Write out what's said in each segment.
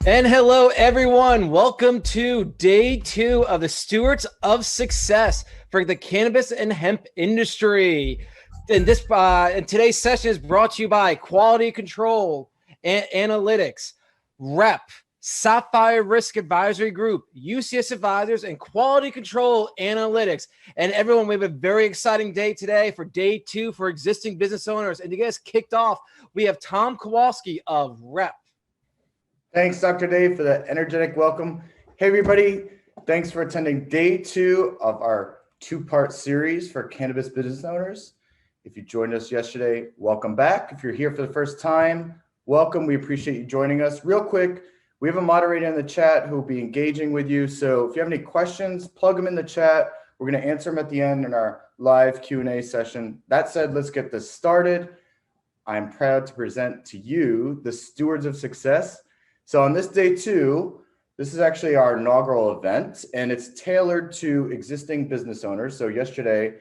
And hello, everyone. Welcome to day 2 of the Stewards of Success for the cannabis and hemp industry. And today's session is brought to you by Quality Control and Analytics, Rep, Sapphire Risk Advisory Group, UCS Advisors, and Quality Control Analytics. And everyone, we have a very exciting day today for day 2 for existing business owners. And to get us kicked off, we have Tom Kowalski of Rep. Thanks, Dr. Dave, for that energetic welcome. Hey, everybody. Thanks for attending day 2 of our 2-part series for cannabis business owners. If you joined us yesterday, welcome back. If you're here for the first time, welcome. We appreciate you joining us. Real quick, we have a moderator in the chat who will be engaging with you. So if you have any questions, plug them in the chat. We're going to answer them at the end in our live Q&A session. That said, let's get this started. I'm proud to present to you the Stewards of Success. So on this day 2, this is actually our inaugural event, and it's tailored to existing business owners. So yesterday,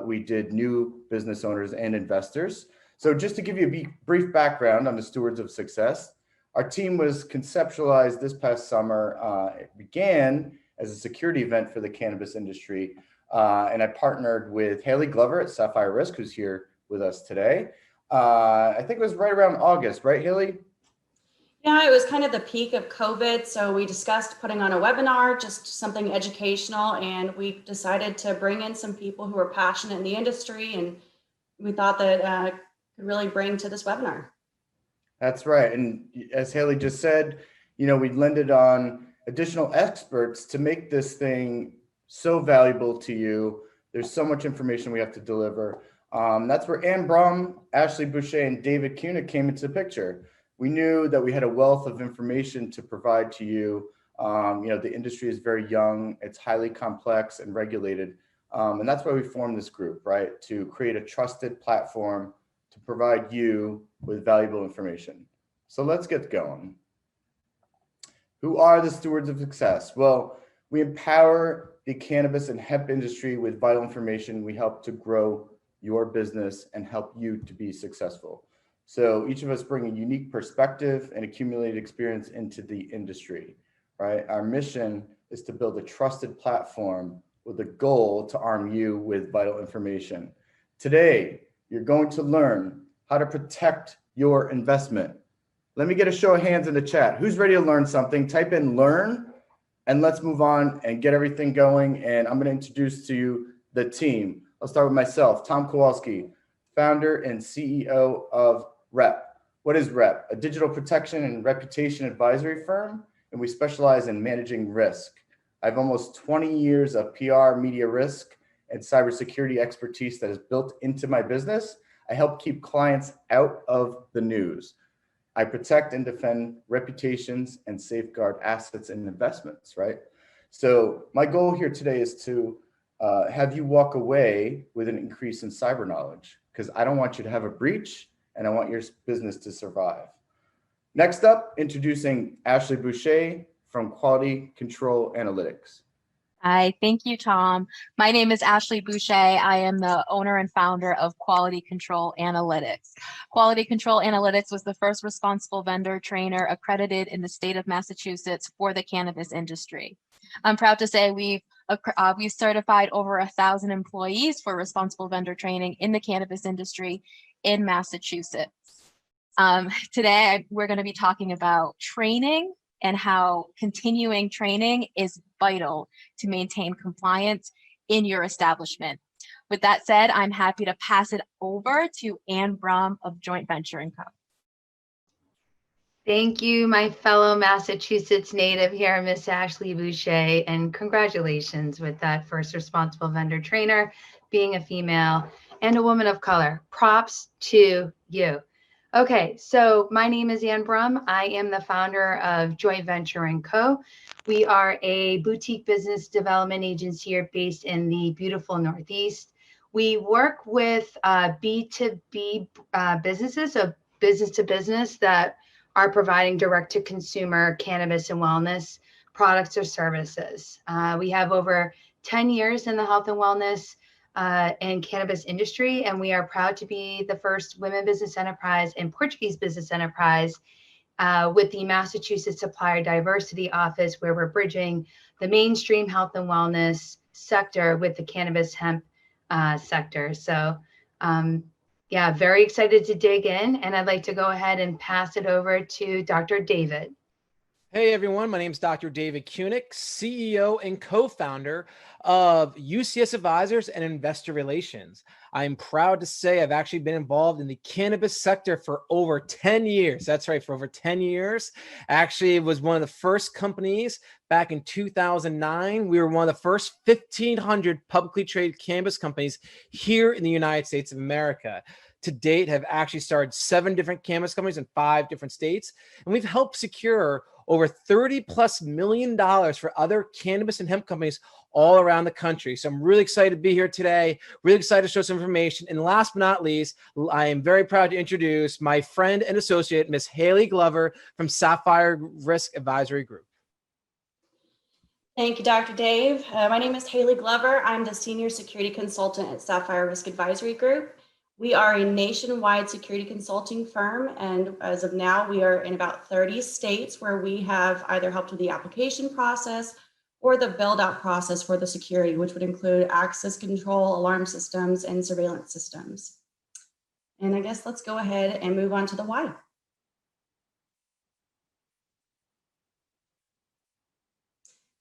we did new business owners and investors. So just to give you a brief background on the Stewards of Success, our team was conceptualized this past summer. It began as a security event for the cannabis industry, and I partnered with Haley Glover at Sapphire Risk, who's here with us today. I think it was right around August, right, Haley? Yeah, it was kind of the peak of COVID. So we discussed putting on a webinar, just something educational. And we decided to bring in some people who are passionate in the industry. And we thought that could really bring to this webinar. That's right. And as Haley just said, we lended on additional experts to make this thing so valuable to you. There's so much information we have to deliver. That's where Ann Brum, Ashley Boucher, and David Kuna came into the picture. We knew that we had a wealth of information to provide to you. The industry is very young, it's highly complex and regulated. And that's why we formed this group, right? To create a trusted platform to provide you with valuable information. So let's get going. Who are the Stewards of Success? Well, we empower the cannabis and hemp industry with vital information. We help to grow your business and help you to be successful. So each of us bring a unique perspective and accumulated experience into the industry, right? Our mission is to build a trusted platform with a goal to arm you with vital information. Today, you're going to learn how to protect your investment. Let me get a show of hands in the chat. Who's ready to learn something? Type in learn, and let's move on and get everything going. And I'm going to introduce to you the team. I'll start with myself, Tom Kowalski, founder and CEO of Rep. What is Rep? A digital protection and reputation advisory firm, and we specialize in managing risk. I have almost 20 years of PR, media risk, and cybersecurity expertise that is built into my business. I help keep clients out of the news. I protect and defend reputations and safeguard assets and investments, right? So my goal here today is to have you walk away with an increase in cyber knowledge, because I don't want you to have a breach, and I want your business to survive. Next up, introducing Ashley Boucher from Quality Control Analytics. Hi, thank you, Tom. My name is Ashley Boucher. I am the owner and founder of Quality Control Analytics. Quality Control Analytics was the first responsible vendor trainer accredited in the state of Massachusetts for the cannabis industry. I'm proud to say we've certified over 1,000 employees for responsible vendor training in the cannabis industry in Massachusetts. Today, we're going to be talking about training and how continuing training is vital to maintain compliance in your establishment. With that said, I'm happy to pass it over to Ann Brum of Joint Venture & Co. Thank you, my fellow Massachusetts native here, Miss Ashley Boucher, and congratulations with that first responsible vendor trainer, being a female and a woman of color. Props to you. Okay, so my name is Ann Brum. I am the founder of Joint Venture & Co. We are a boutique business development agency here based in the beautiful Northeast. We work with B2B businesses, so business to business, that are providing direct-to-consumer cannabis and wellness products or services. We have over 10 years in the health and wellness and cannabis industry, and we are proud to be the first women business enterprise and Portuguese business enterprise with the Massachusetts Supplier Diversity Office, where we're bridging the mainstream health and wellness sector with the cannabis hemp sector. So yeah, very excited to dig in, and I'd like to go ahead and pass it over to Dr. David. Hey everyone, my name is Dr. David Kunick, CEO and co-founder of UCS Advisors and Investor Relations. I'm proud to say I've actually been involved in the cannabis sector for over 10 years. That's right, for over 10 years. Actually, it was one of the first companies back in 2009. We were one of the first 1,500 publicly traded cannabis companies here in the United States of America. To date, have actually started 7 different cannabis companies in 5 different states, and we've helped secure over $30+ million for other cannabis and hemp companies all around the country. So I'm really excited to be here today, really excited to show some information. And last but not least, I am very proud to introduce my friend and associate, Ms. Haley Glover from Sapphire Risk Advisory Group. Thank you, Dr. Dave. My name is Haley Glover. I'm the Senior Security Consultant at Sapphire Risk Advisory Group. We are a nationwide security consulting firm, and as of now, we are in about 30 states where we have either helped with the application process or the build-out process for the security, which would include access control, alarm systems, and surveillance systems. And I guess let's go ahead and move on to the why.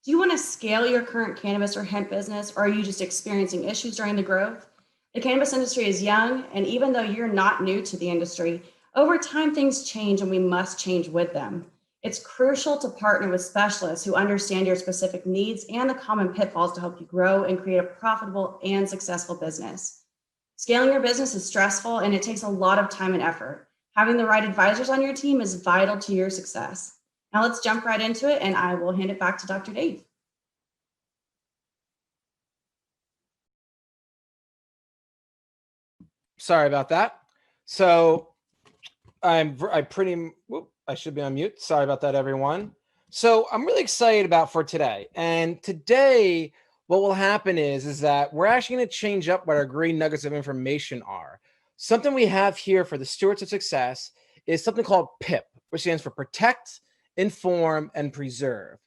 Do you want to scale your current cannabis or hemp business, or are you just experiencing issues during the growth? The cannabis industry is young, and even though you're not new to the industry, over time things change and we must change with them. It's crucial to partner with specialists who understand your specific needs and the common pitfalls to help you grow and create a profitable and successful business. Scaling your business is stressful and it takes a lot of time and effort. Having the right advisors on your team is vital to your success. Now let's jump right into it, and I will hand it back to Dr. Dave. Sorry about that. So I should be on mute. Sorry about that, everyone. So I'm really excited for today. And today, what will happen is that we're actually going to change up what our green nuggets of information are. Something we have here for the Stewards of Success is something called PIP, which stands for Protect, Inform, and Preserve.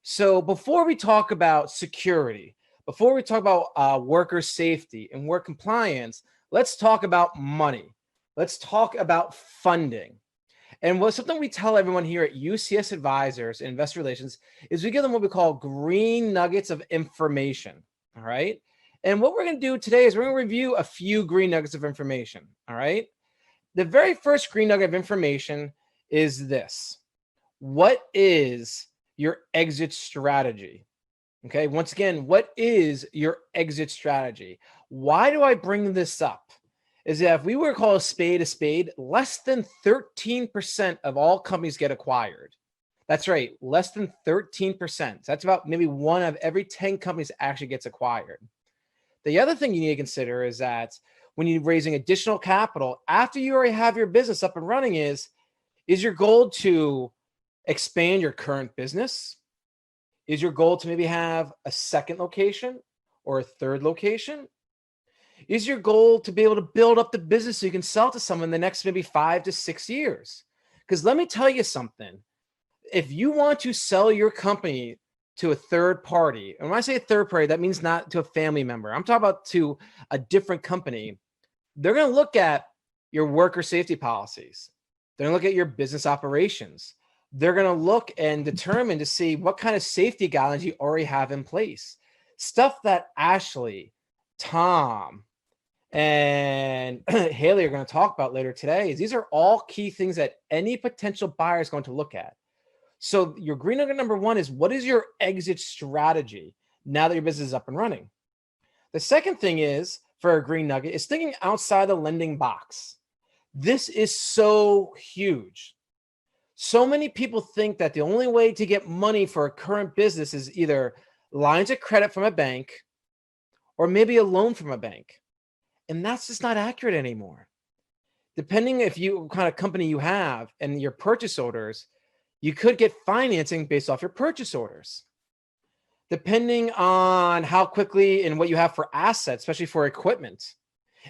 So before we talk about security, before we talk about worker safety and work compliance, let's talk about money. Let's talk about funding. And something we tell everyone here at UCS Advisors and Investor Relations is we give them what we call green nuggets of information. All right. And what we're going to do today is we're going to review a few green nuggets of information. All right. The very first green nugget of information is this. What is your exit strategy? Okay. Once again, what is your exit strategy? Why do I bring this up? Is that if we were to call a spade, less than 13% of all companies get acquired. That's right, less than 13%. That's about maybe 1 of every 10 companies actually gets acquired. The other thing you need to consider is that when you're raising additional capital, after you already have your business up and running, is your goal to expand your current business? Is your goal to maybe have a second location or a third location? Is your goal to be able to build up the business so you can sell to someone in the next maybe 5 to 6 years? Because let me tell you something. If you want to sell your company to a third party, and when I say a third party, that means not to a family member. I'm talking about to a different company. They're going to look at your worker safety policies. They're going to look at your business operations. They're going to look and determine to see what kind of safety guidelines you already have in place. Stuff that Ashley, Tom, and Haley are going to talk about later today. These are all key things that any potential buyer is going to look at. So your green nugget number 1 is, what is your exit strategy now that your business is up and running? The second thing is, for a green nugget, is thinking outside the lending box. This is so huge. So many people think that the only way to get money for a current business is either lines of credit from a bank or maybe a loan from a bank. And that's just not accurate anymore. Depending if you what kind of company you have and your purchase orders, you could get financing based off your purchase orders. Depending on how quickly and what you have for assets, especially for equipment.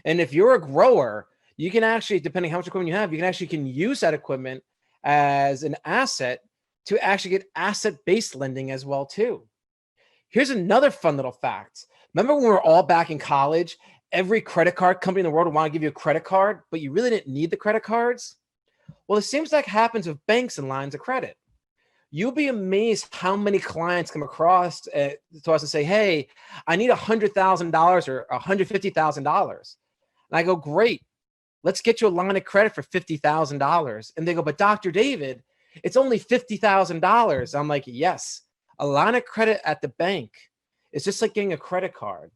And if you're a grower, you can actually, depending how much equipment you have, you can use that equipment as an asset to actually get asset-based lending as well too. Here's another fun little fact. Remember when we were all back in college, every credit card company in the world would want to give you a credit card, but you really didn't need the credit cards? Well, it seems like happens with banks and lines of credit. You'll be amazed how many clients come across to us and say, hey, I need $100,000 or $150,000. And I go, great, let's get you a line of credit for $50,000. And they go, but Dr. David, it's only $50,000. I'm like, yes, a line of credit at the bank is just like getting a credit card.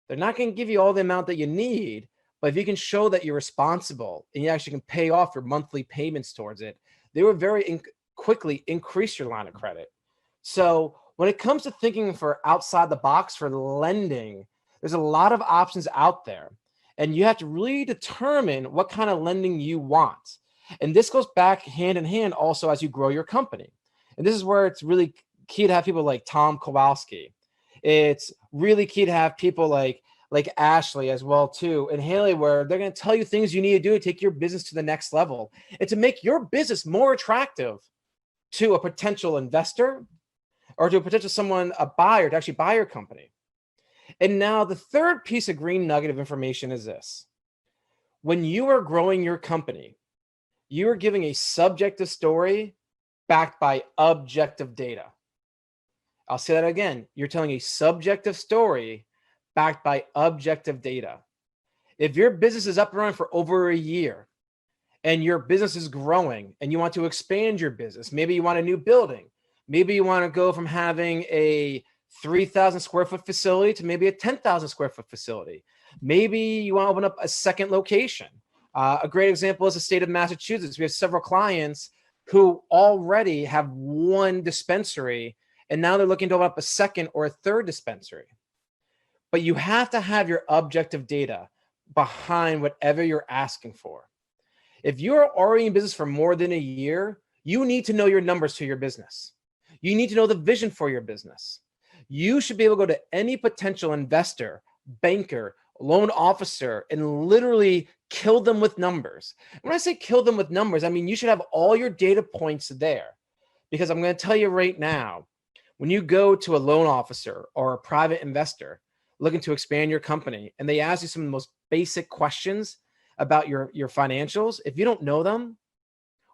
They're not going to give you all the amount that you need, but if you can show that you're responsible and you actually can pay off your monthly payments towards it, they will very quickly increase your line of credit. So when it comes to thinking for outside the box for lending, there's a lot of options out there. And you have to really determine what kind of lending you want. And this goes back hand in hand also as you grow your company. And this is where it's really key to have people like Tom Kowalski. It's really key to have people like Ashley as well too, and Haley, where they're going to tell you things you need to do to take your business to the next level and to make your business more attractive to a potential investor or to a potential a buyer to actually buy your company. And now the third piece of green nugget of information is this. When you are growing your company, you are giving a subjective story backed by objective data. I'll say that again. You're telling a subjective story backed by objective data. If your business is up and running for over a year and your business is growing and you want to expand your business, maybe you want a new building, maybe you want to go from having a 3,000 square foot facility to maybe a 10,000 square foot facility. Maybe you want to open up a second location. A great example is the state of Massachusetts. We have several clients who already have one dispensary and now they're looking to open up a second or a third dispensary. But you have to have your objective data behind whatever you're asking for. If you're already in business for more than a year, you need to know your numbers to your business. You need to know the vision for your business. You should be able to go to any potential investor, banker, loan officer, and literally kill them with numbers. When I say kill them with numbers, I mean you should have all your data points there. Because I'm going to tell you right now, when you go to a loan officer or a private investor looking to expand your company, and they ask you some of the most basic questions about your financials, if you don't know them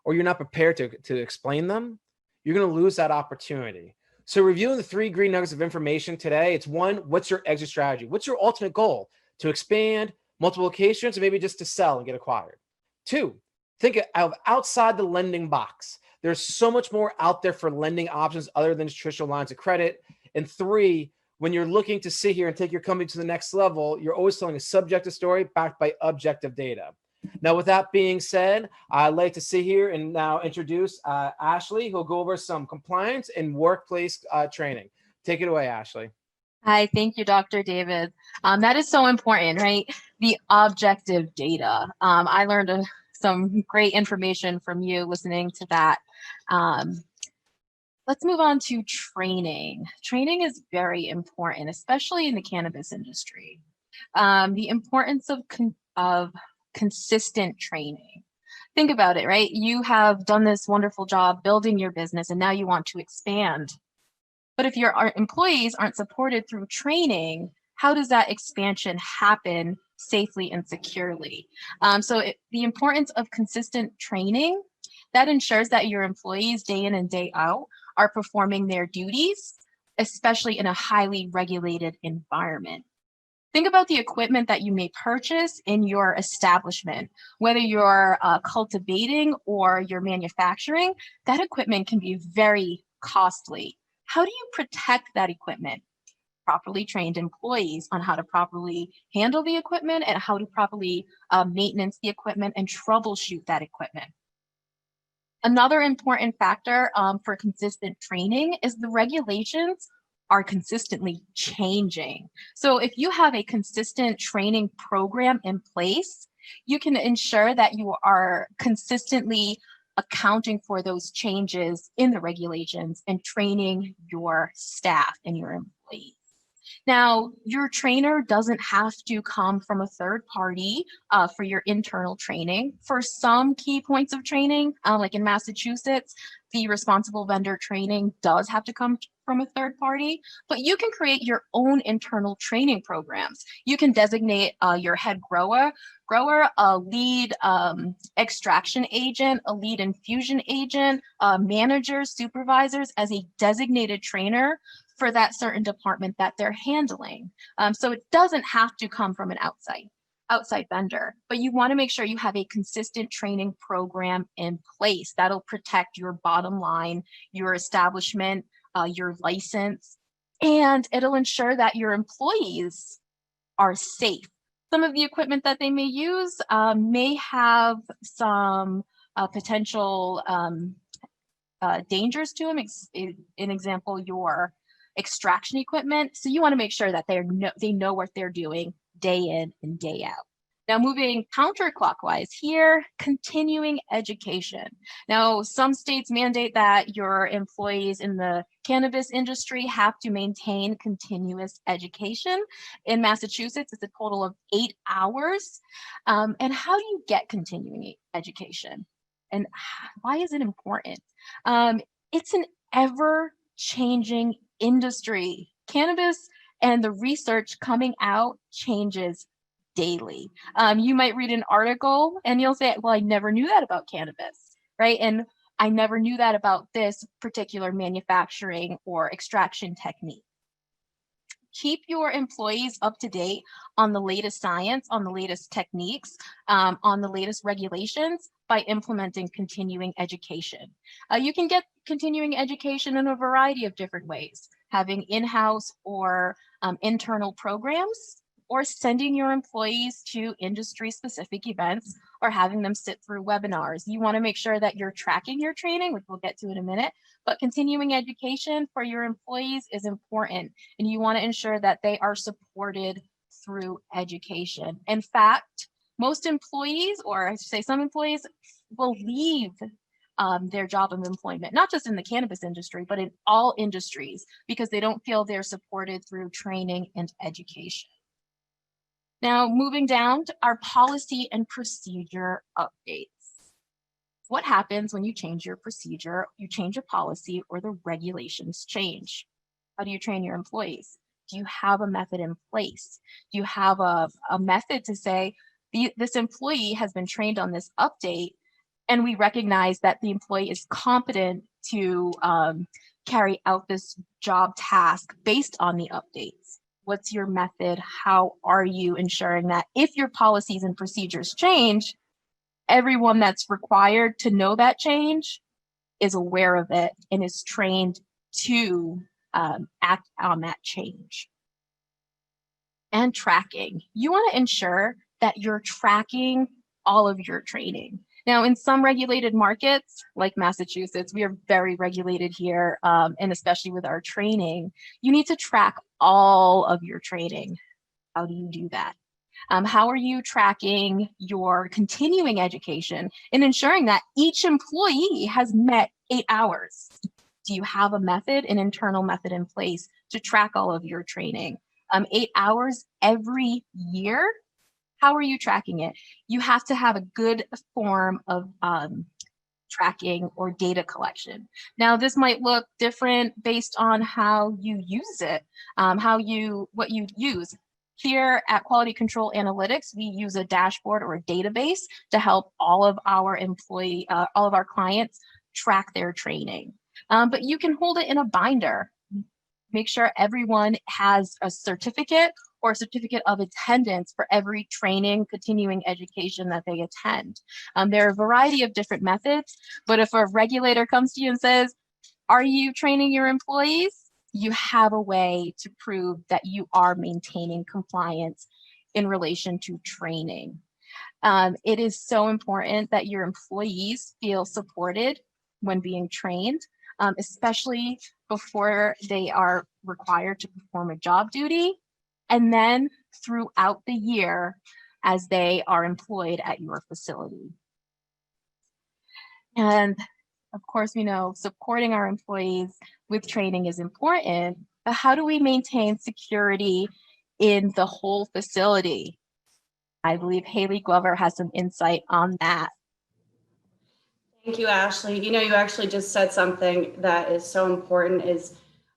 or you're not prepared to explain them, you're going to lose that opportunity. So reviewing the 3 green nuggets of information today, it's 1, what's your exit strategy? What's your ultimate goal? To expand, multiple locations, or maybe just to sell and get acquired? 2, think of outside the lending box. There's so much more out there for lending options other than traditional lines of credit. And 3, when you're looking to sit here and take your company to the next level, you're always telling a subjective story backed by objective data. Now, with that being said, I'd like to sit here and now introduce Ashley, who'll go over some compliance and workplace training. Take it away, Ashley. Hi, thank you, Dr. David. That is so important, right? The objective data. I learned some great information from you listening to that. Let's move on to training. Training is very important, especially in the cannabis industry. The importance of consistent training. Think about it, right? You have done this wonderful job building your business and now you want to expand. But if your employees aren't supported through training, how does that expansion happen safely and securely? The importance of consistent training, that ensures that your employees day in and day out are performing their duties, especially in a highly regulated environment. Think about the equipment that you may purchase in your establishment, whether you're cultivating or you're manufacturing, that equipment can be very costly. How do you protect that equipment? Properly trained employees on how to properly handle the equipment and how to properly maintenance the equipment and troubleshoot that equipment. Another important factor for consistent training is the regulations are consistently changing. So if you have a consistent training program in place, you can ensure that you are consistently accounting for those changes in the regulations and training your staff and your employees. Now, your trainer doesn't have to come from a third party for your internal training. For some key points of training, like in Massachusetts, the responsible vendor training does have to come from a third party, but you can create your own internal training programs. You can designate your head grower, a lead extraction agent, a lead infusion agent, managers, supervisors as a designated trainer for that certain department that they're handling. So it doesn't have to come from an outside vendor, but you want to make sure you have a consistent training program in place that'll protect your bottom line, your establishment, your license, and it'll ensure that your employees are safe. Some of the equipment that they may use may have some potential dangers to them. An example, your extraction equipment. So you want to make sure that they know what they're doing day in and day out. Now, moving counterclockwise here, continuing education. Now, some states mandate that your employees in the cannabis industry have to maintain continuous education. In Massachusetts, it's a total of 8 hours. And how do you get continuing education? And why is it important? It's an ever-changing industry. Cannabis and the research coming out changes daily. You might read an article and you'll say, well, I never knew that about cannabis, right? And I never knew that about this particular manufacturing or extraction technique. Keep your employees up to date on the latest science, on the latest techniques, on the latest regulations by implementing continuing education. You can get continuing education in a variety of different ways, having in-house or internal programs, or sending your employees to industry-specific events, or having them sit through webinars. You want to make sure that you're tracking your training, which we'll get to in a minute, but continuing education for your employees is important, and you want to ensure that they are supported through education. In fact, most employees, or I should say some employees, will leave their job of employment, not just in the cannabis industry, but in all industries, because they don't feel they're supported through training and education. Now, moving down to our policy and procedure updates. What happens when you change your procedure, you change a policy, or the regulations change? How do you train your employees? Do you have a method in place? Do you have a method to say, this employee has been trained on this update, and we recognize that the employee is competent to carry out this job task based on the updates? What's your method? How are you ensuring that if your policies and procedures change, everyone that's required to know that change is aware of it and is trained to act on that change? And tracking. You want to ensure that you're tracking all of your training. Now, in some regulated markets, like Massachusetts, we are very regulated here, and especially with our training, you need to track all of your training. How do you do that? How are you tracking your continuing education and ensuring that each employee has met 8 hours? Do you have a method, an internal method in place to track all of your training? 8 hours every year? How are you tracking it? You have to have a good form of tracking or data collection. Now, this might look different based on how you use it, what you use. Here at Quality Control Analytics, we use a dashboard or a database to help all of our clients track their training. But you can hold it in a binder. Make sure everyone has a certificate or a certificate of attendance for every training, continuing education that they attend. There are a variety of different methods, but if a regulator comes to you and says, are you training your employees? You have a way to prove that you are maintaining compliance in relation to training. It is so important that your employees feel supported when being trained, especially before they are required to perform a job duty, and then throughout the year as they are employed at your facility. And of course, we know supporting our employees with training is important, but how do we maintain security in the whole facility? I believe Haley Glover has some insight on that. Thank you, Ashley. You know, you actually just said something that is so important is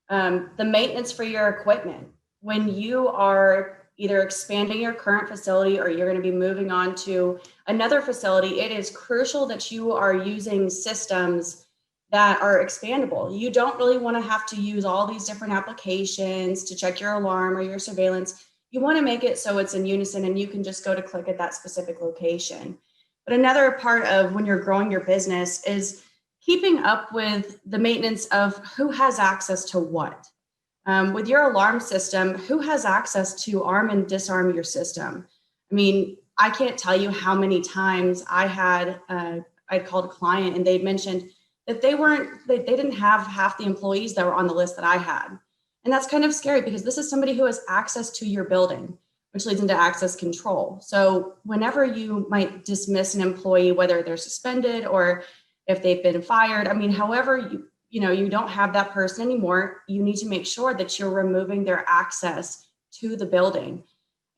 the maintenance for your equipment. When you are either expanding your current facility or you're going to be moving on to another facility, it is crucial that you are using systems that are expandable. You don't really want to have to use all these different applications to check your alarm or your surveillance. You want to make it so it's in unison and you can just go to click at that specific location. But another part of when you're growing your business is keeping up with the maintenance of who has access to what. With your alarm system, who has access to arm and disarm your system? I mean, I can't tell you how many times I'd called a client and they'd mentioned that they didn't have half the employees that were on the list that I had. And that's kind of scary because this is somebody who has access to your building, which leads into access control. So whenever you might dismiss an employee, whether they're suspended or if they've been fired, I mean, however you don't have that person anymore, you need to make sure that you're removing their access to the building.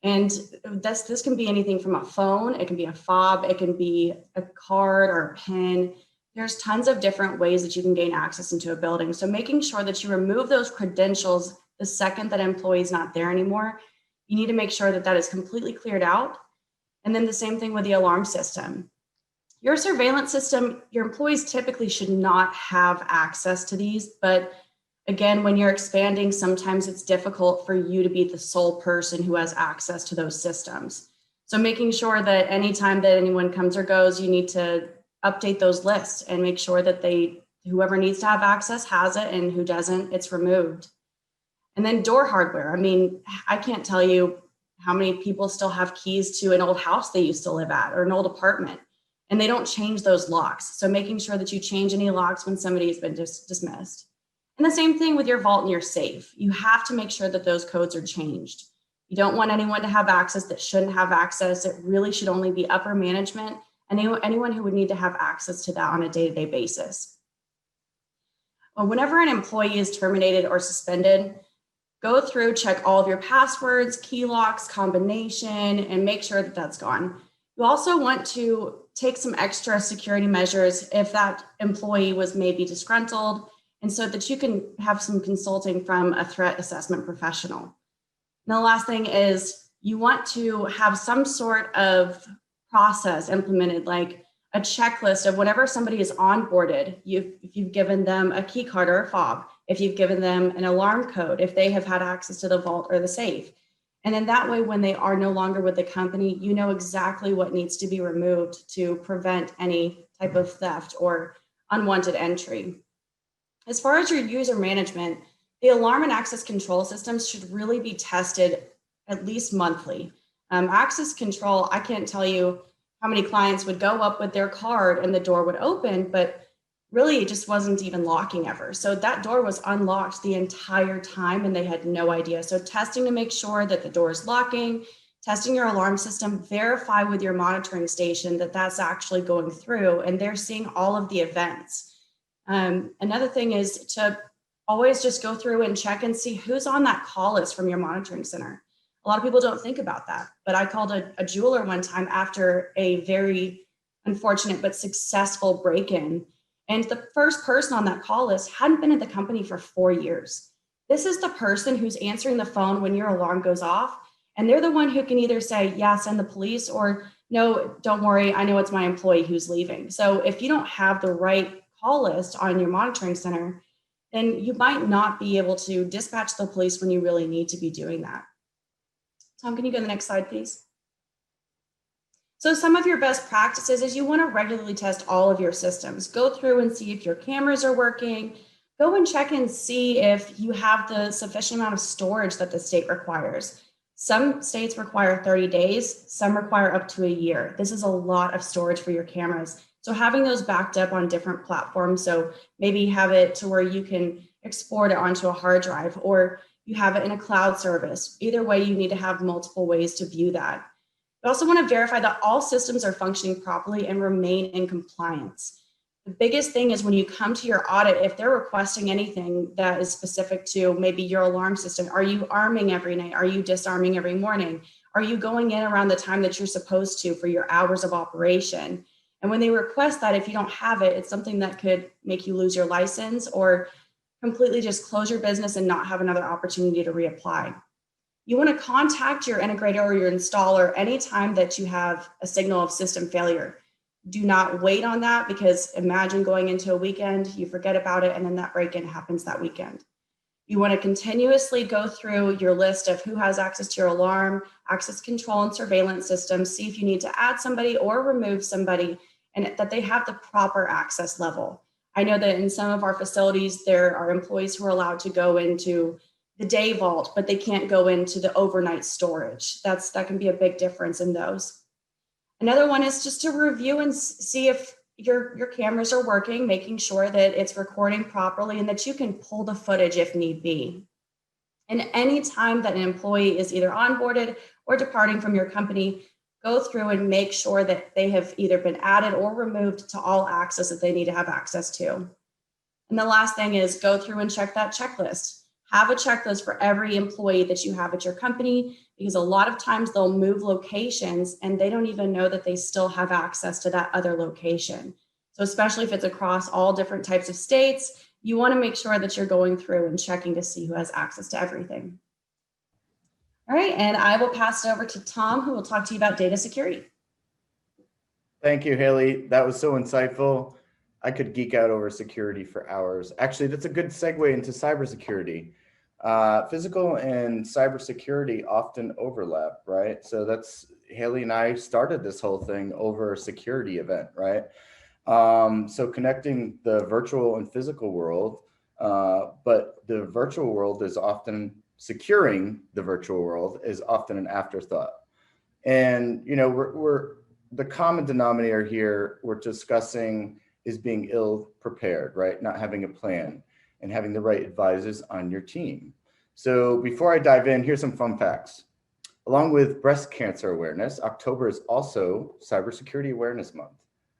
And this can be anything from a phone, it can be a fob, it can be a card or a pin. There's tons of different ways that you can gain access into a building. So making sure that you remove those credentials the second that employee is not there anymore, you need to make sure that that is completely cleared out. And then the same thing with the alarm system. Your surveillance system, your employees typically should not have access to these, but again, when you're expanding, sometimes it's difficult for you to be the sole person who has access to those systems. So making sure that anytime that anyone comes or goes, you need to update those lists and make sure that whoever needs to have access has it, and who doesn't, it's removed. And then door hardware. I mean, I can't tell you how many people still have keys to an old house they used to live at or an old apartment, and they don't change those locks. So making sure that you change any locks when somebody has been dismissed. And the same thing with your vault and your safe. You have to make sure that those codes are changed. You don't want anyone to have access that shouldn't have access. It really should only be upper management and anyone who would need to have access to that on a day-to-day basis. Whenever an employee is terminated or suspended, go through, check all of your passwords, key locks, combination, and make sure that that's gone. You also want to take some extra security measures if that employee was maybe disgruntled, and so that you can have some consulting from a threat assessment professional. And the last thing is you want to have some sort of process implemented, like a checklist of whenever somebody is onboarded, if you've given them a key card or a fob, if you've given them an alarm code, if they have had access to the vault or the safe. And then that way, when they are no longer with the company, you know exactly what needs to be removed to prevent any type of theft or unwanted entry. As far as your user management, the alarm and access control systems should really be tested at least monthly. Access control, I can't tell you how many clients would go up with their card and the door would open, but really it just wasn't even locking ever. So that door was unlocked the entire time and they had no idea. So testing to make sure that the door is locking, testing your alarm system, verify with your monitoring station that that's actually going through and they're seeing all of the events. Another thing is to always just go through and check and see who's on that call list from your monitoring center. A lot of people don't think about that, but I called a jeweler one time after a very unfortunate but successful break-in. And the first person on that call list hadn't been at the company for 4 years. This is the person who's answering the phone when your alarm goes off. And they're the one who can either say, yeah, send the police, or no, don't worry, I know it's my employee who's leaving. So if you don't have the right call list on your monitoring center, then you might not be able to dispatch the police when you really need to be doing that. Tom, can you go to the next slide, please? So some of your best practices is you want to regularly test all of your systems. Go through and see if your cameras are working. Go and check and see if you have the sufficient amount of storage that the state requires. Some states require 30 days, some require up to a year. This is a lot of storage for your cameras. So having those backed up on different platforms, so maybe have it to where you can export it onto a hard drive, or you have it in a cloud service. Either way, you need to have multiple ways to view that. You also want to verify that all systems are functioning properly and remain in compliance. The biggest thing is when you come to your audit, if they're requesting anything that is specific to maybe your alarm system, are you arming every night? Are you disarming every morning? Are you going in around the time that you're supposed to for your hours of operation? And when they request that, if you don't have it, it's something that could make you lose your license or completely just close your business and not have another opportunity to reapply. You want to contact your integrator or your installer anytime that you have a signal of system failure. Do not wait on that, because imagine going into a weekend, you forget about it, and then that break-in happens that weekend. You want to continuously go through your list of who has access to your alarm, access control and surveillance systems, see if you need to add somebody or remove somebody, and that they have the proper access level. I know that in some of our facilities, there are employees who are allowed to go into the day vault, but they can't go into the overnight storage. That can be a big difference in those. Another one is just to review and see if your cameras are working, making sure that it's recording properly and that you can pull the footage if need be. And any time that an employee is either onboarded or departing from your company, go through and make sure that they have either been added or removed to all access that they need to have access to. And the last thing is go through and check that checklist. Have a checklist for every employee that you have at your company, because a lot of times they'll move locations and they don't even know that they still have access to that other location. So especially if it's across all different types of states, you want to make sure that you're going through and checking to see who has access to everything. All right, and I will pass it over to Tom, who will talk to you about data security. Thank you, Haley. That was so insightful. I could geek out over security for hours. Actually, that's a good segue into cybersecurity. Physical and cybersecurity often overlap, right? So that's, Haley and I started this whole thing over a security event, right? So connecting the virtual and physical world, but the virtual world is often, securing the virtual world is often an afterthought. And, you know, we're the common denominator here we're discussing is being ill prepared, right? Not having a plan and having the right advisors on your team. So before I dive in, here's some fun facts. Along with breast cancer awareness, October is also Cybersecurity Awareness Month,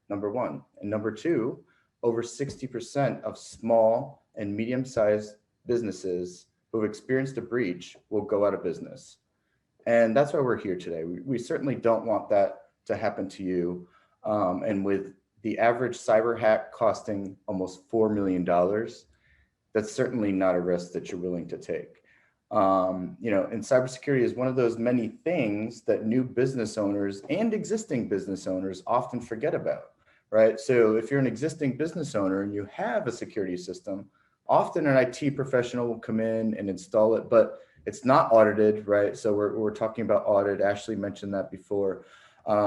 number one. And number two, over 60% of small and medium-sized businesses who have experienced a breach will go out of business. And that's why we're here today. We certainly don't want that to happen to you. And with the average cyber hack costing almost $4 million, that's certainly not a risk that you're willing to take. You know, and cybersecurity is one of those many things that new business owners and existing business owners often forget about, right? So if you're an existing business owner and you have a security system, often an IT professional will come in and install it, but it's not audited, right? So we're talking about audit. Ashley mentioned that before.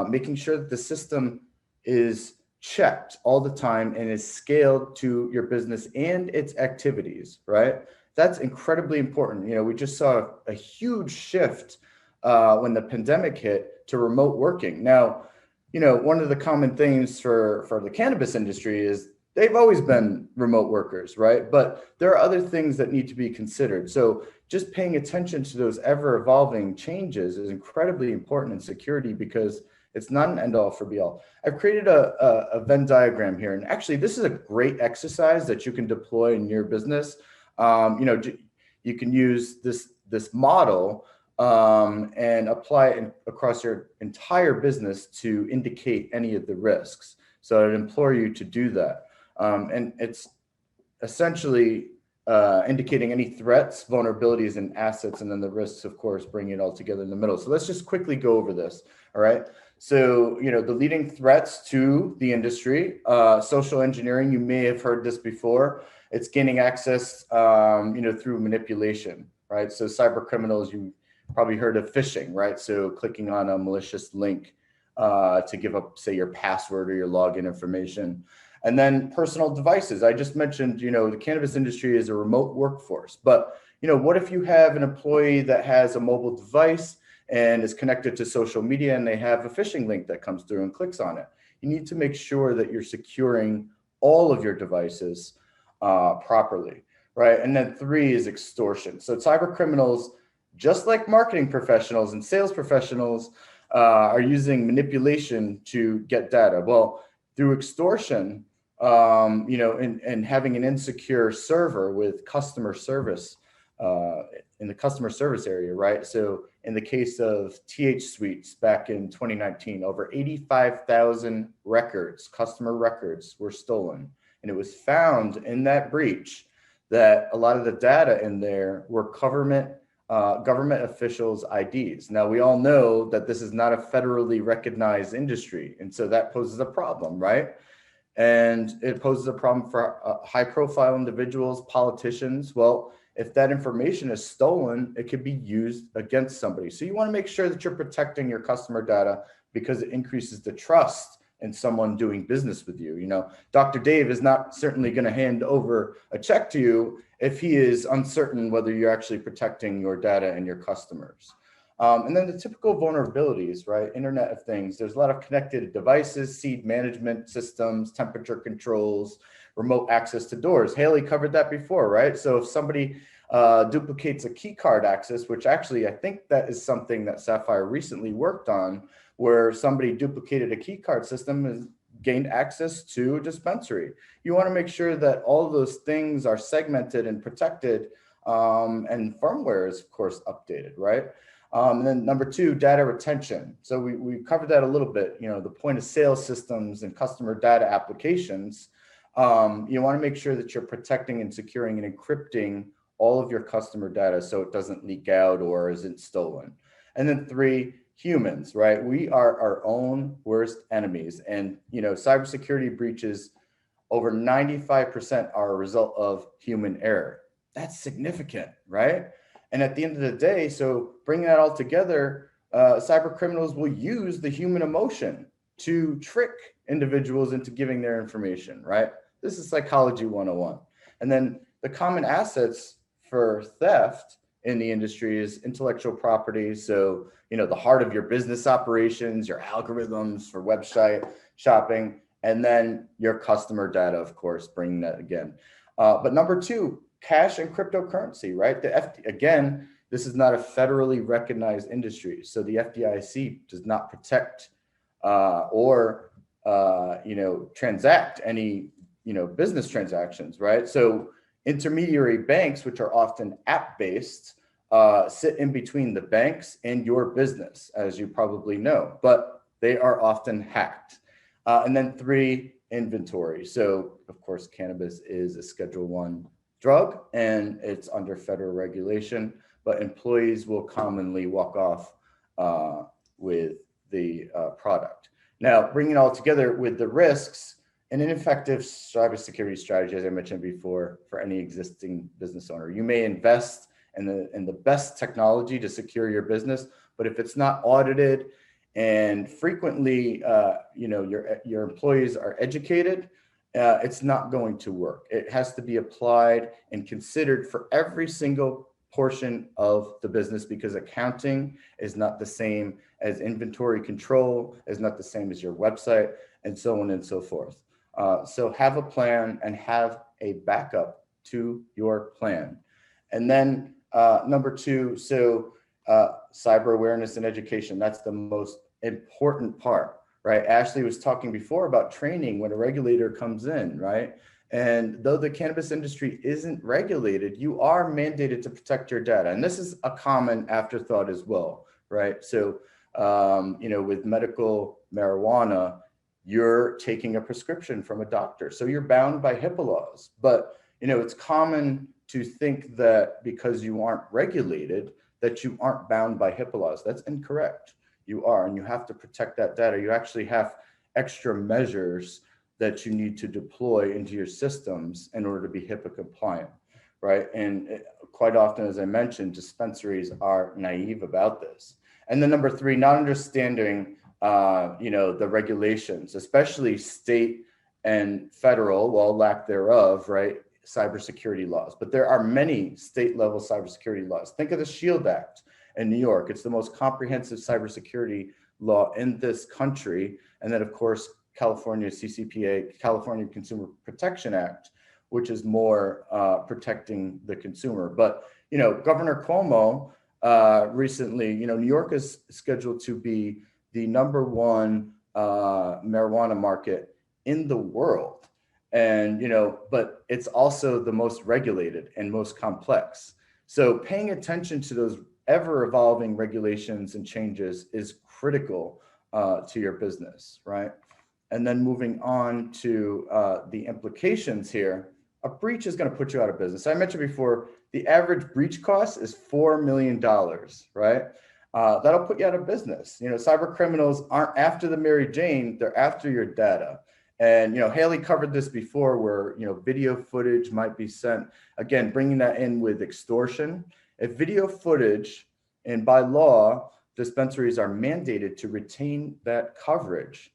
Making sure that the system is checked all the time and is scaled to your business and its activities, right? That's incredibly important. You know, we just saw a huge shift when the pandemic hit to remote working. Now, you know, one of the common things for the cannabis industry is they've always been remote workers, right? But there are other things that need to be considered. So just paying attention to those ever evolving changes is incredibly important in security, because it's not an end all for be all. I've created a Venn diagram here. And actually, this is a great exercise that you can deploy in your business. You know, you can use this model and apply it across your entire business to indicate any of the risks. So I'd implore you to do that. And it's essentially indicating any threats, vulnerabilities, and assets, and then the risks, of course, bring it all together in the middle. So let's just quickly go over this, all right? So, you know, the leading threats to the industry, social engineering, you may have heard this before. It's gaining access, you know, through manipulation, right? So cyber criminals, you probably heard of phishing, right? So clicking on a malicious link to give up, say, your password or your login information. And then personal devices. I just mentioned, you know, the cannabis industry is a remote workforce, but, you know, what if you have an employee that has a mobile device and is connected to social media and they have a phishing link that comes through and clicks on it? You need to make sure that you're securing all of your devices properly, right? And then 3 is extortion. So cyber criminals, just like marketing professionals and sales professionals, are using manipulation to get data. Well, through extortion, and having an insecure server with customer service in the customer service area, right? So in the case of TH Suites back in 2019, over 85,000 records, customer records were stolen. And it was found in that breach that a lot of the data in there were government officials' IDs. Now, we all know that this is not a federally recognized industry. And so that poses a problem, right? And it poses a problem for high profile individuals, politicians. Well, if that information is stolen, it could be used against somebody. So you want to make sure that you're protecting your customer data because it increases the trust in someone doing business with you. You know, Dr. Dave is not certainly going to hand over a check to you if he is uncertain whether you're actually protecting your data and your customers. And then the typical vulnerabilities, right? Internet of Things. There's a lot of connected devices, seed management systems, temperature controls, remote access to doors. Haley covered that before, right? So if somebody duplicates a key card access, which actually I think that is something that Sapphire recently worked on, where somebody duplicated a key card system and gained access to a dispensary. You want to make sure that all of those things are segmented and protected, and firmware is of course updated, right? And then number two, data retention. So we covered that a little bit, you know, the point of sale systems and customer data applications. You want to make sure that you're protecting and securing and encrypting all of your customer data so it doesn't leak out or isn't stolen. And then three, humans, right? We are our own worst enemies. And, you know, cybersecurity breaches, over 95% are a result of human error. That's significant, right? And at the end of the day, so bringing that all together, cyber criminals will use the human emotion to trick individuals into giving their information, right? This is psychology 101. And then the common assets for theft in the industry is intellectual property. So, you know, the heart of your business operations, your algorithms for website shopping, and then your customer data, of course, bringing that again. But number two, cash and cryptocurrency, right? Again, this is not a federally recognized industry. So the FDIC does not protect or transact any, business transactions, right? So intermediary banks, which are often app-based, sit in between the banks and your business, as you probably know, but they are often hacked. And then three, inventory. So of course, cannabis is a Schedule I drug and it's under federal regulation, but employees will commonly walk off with the product. Now, bringing it all together with the risks, an ineffective cybersecurity strategy, as I mentioned before, for any existing business owner. You may invest in the best technology to secure your business, but if it's not audited and frequently, your employees are educated, it's not going to work. It has to be applied and considered for every single portion of the business, because accounting is not the same as inventory control, is not the same as your website, and so on and so forth. So have a plan and have a backup to your plan. And then number two, so cyber awareness and education, that's the most important part, right? Ashley was talking before about training when a regulator comes in, right? And though the cannabis industry isn't regulated, you are mandated to protect your data. And this is a common afterthought as well, right? So, with medical marijuana, you're taking a prescription from a doctor. So you're bound by HIPAA laws. But, it's common to think that because you aren't regulated, that you aren't bound by HIPAA laws. That's incorrect. You are, and you have to protect that data. You actually have extra measures that you need to deploy into your systems in order to be HIPAA compliant, right? And quite often, as I mentioned, dispensaries are naive about this. And then number three, not understanding, the regulations, especially state and federal, well, lack thereof, right? Cybersecurity laws, but there are many state level cybersecurity laws. Think of the SHIELD Act in New York. It's the most comprehensive cybersecurity law in this country. And then of course, California CCPA, California Consumer Protection Act, which is more protecting the consumer. But, Governor Cuomo recently, New York is scheduled to be the #1 marijuana market in the world. And, but it's also the most regulated and most complex. So paying attention to those ever evolving regulations and changes is critical to your business, right? And then moving on to the implications here, a breach is going to put you out of business. I mentioned before, the average breach cost is $4 million, right? That'll put you out of business. Cyber criminals aren't after the Mary Jane, they're after your data. And, Haley covered this before where, video footage might be sent, again, bringing that in with extortion. If video footage, and by law, dispensaries are mandated to retain that coverage,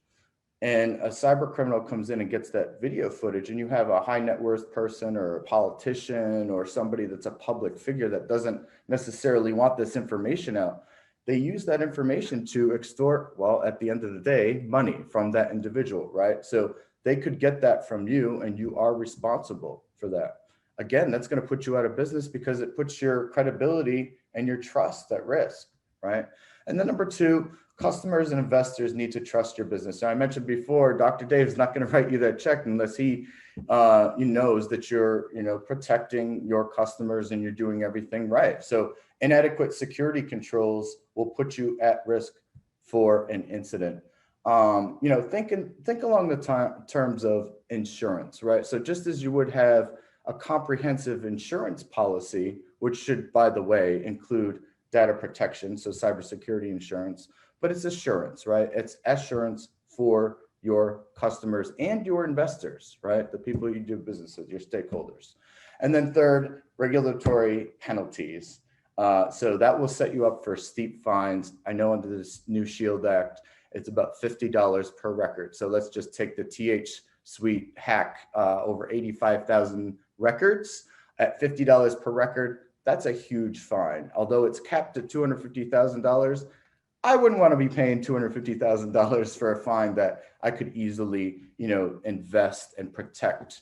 and a cyber criminal comes in and gets that video footage, and you have a high net worth person or a politician or somebody that's a public figure that doesn't necessarily want this information out, they use that information to extort, well, at the end of the day, money from that individual, right? So they could get that from you and you are responsible for that. Again, that's going to put you out of business because it puts your credibility and your trust at risk, right? And then number two, customers and investors need to trust your business. So I mentioned before, Dr. Dave is not going to write you that check unless he knows that you're, protecting your customers and you're doing everything right. So inadequate security controls will put you at risk for an incident. Think along the terms of insurance, right? So just as you would have a comprehensive insurance policy, which should, by the way, include data protection, so cybersecurity insurance, but it's assurance, right? It's assurance for your customers and your investors, right? The people you do business with, your stakeholders. And then third, regulatory penalties. So that will set you up for steep fines. I know under this new SHIELD Act, it's about $50 per record. So let's just take the TH Suite hack, over 85,000 records at $50 per record. That's a huge fine. Although it's capped at $250,000, I wouldn't want to be paying $250,000 for a fine that I could easily, invest and protect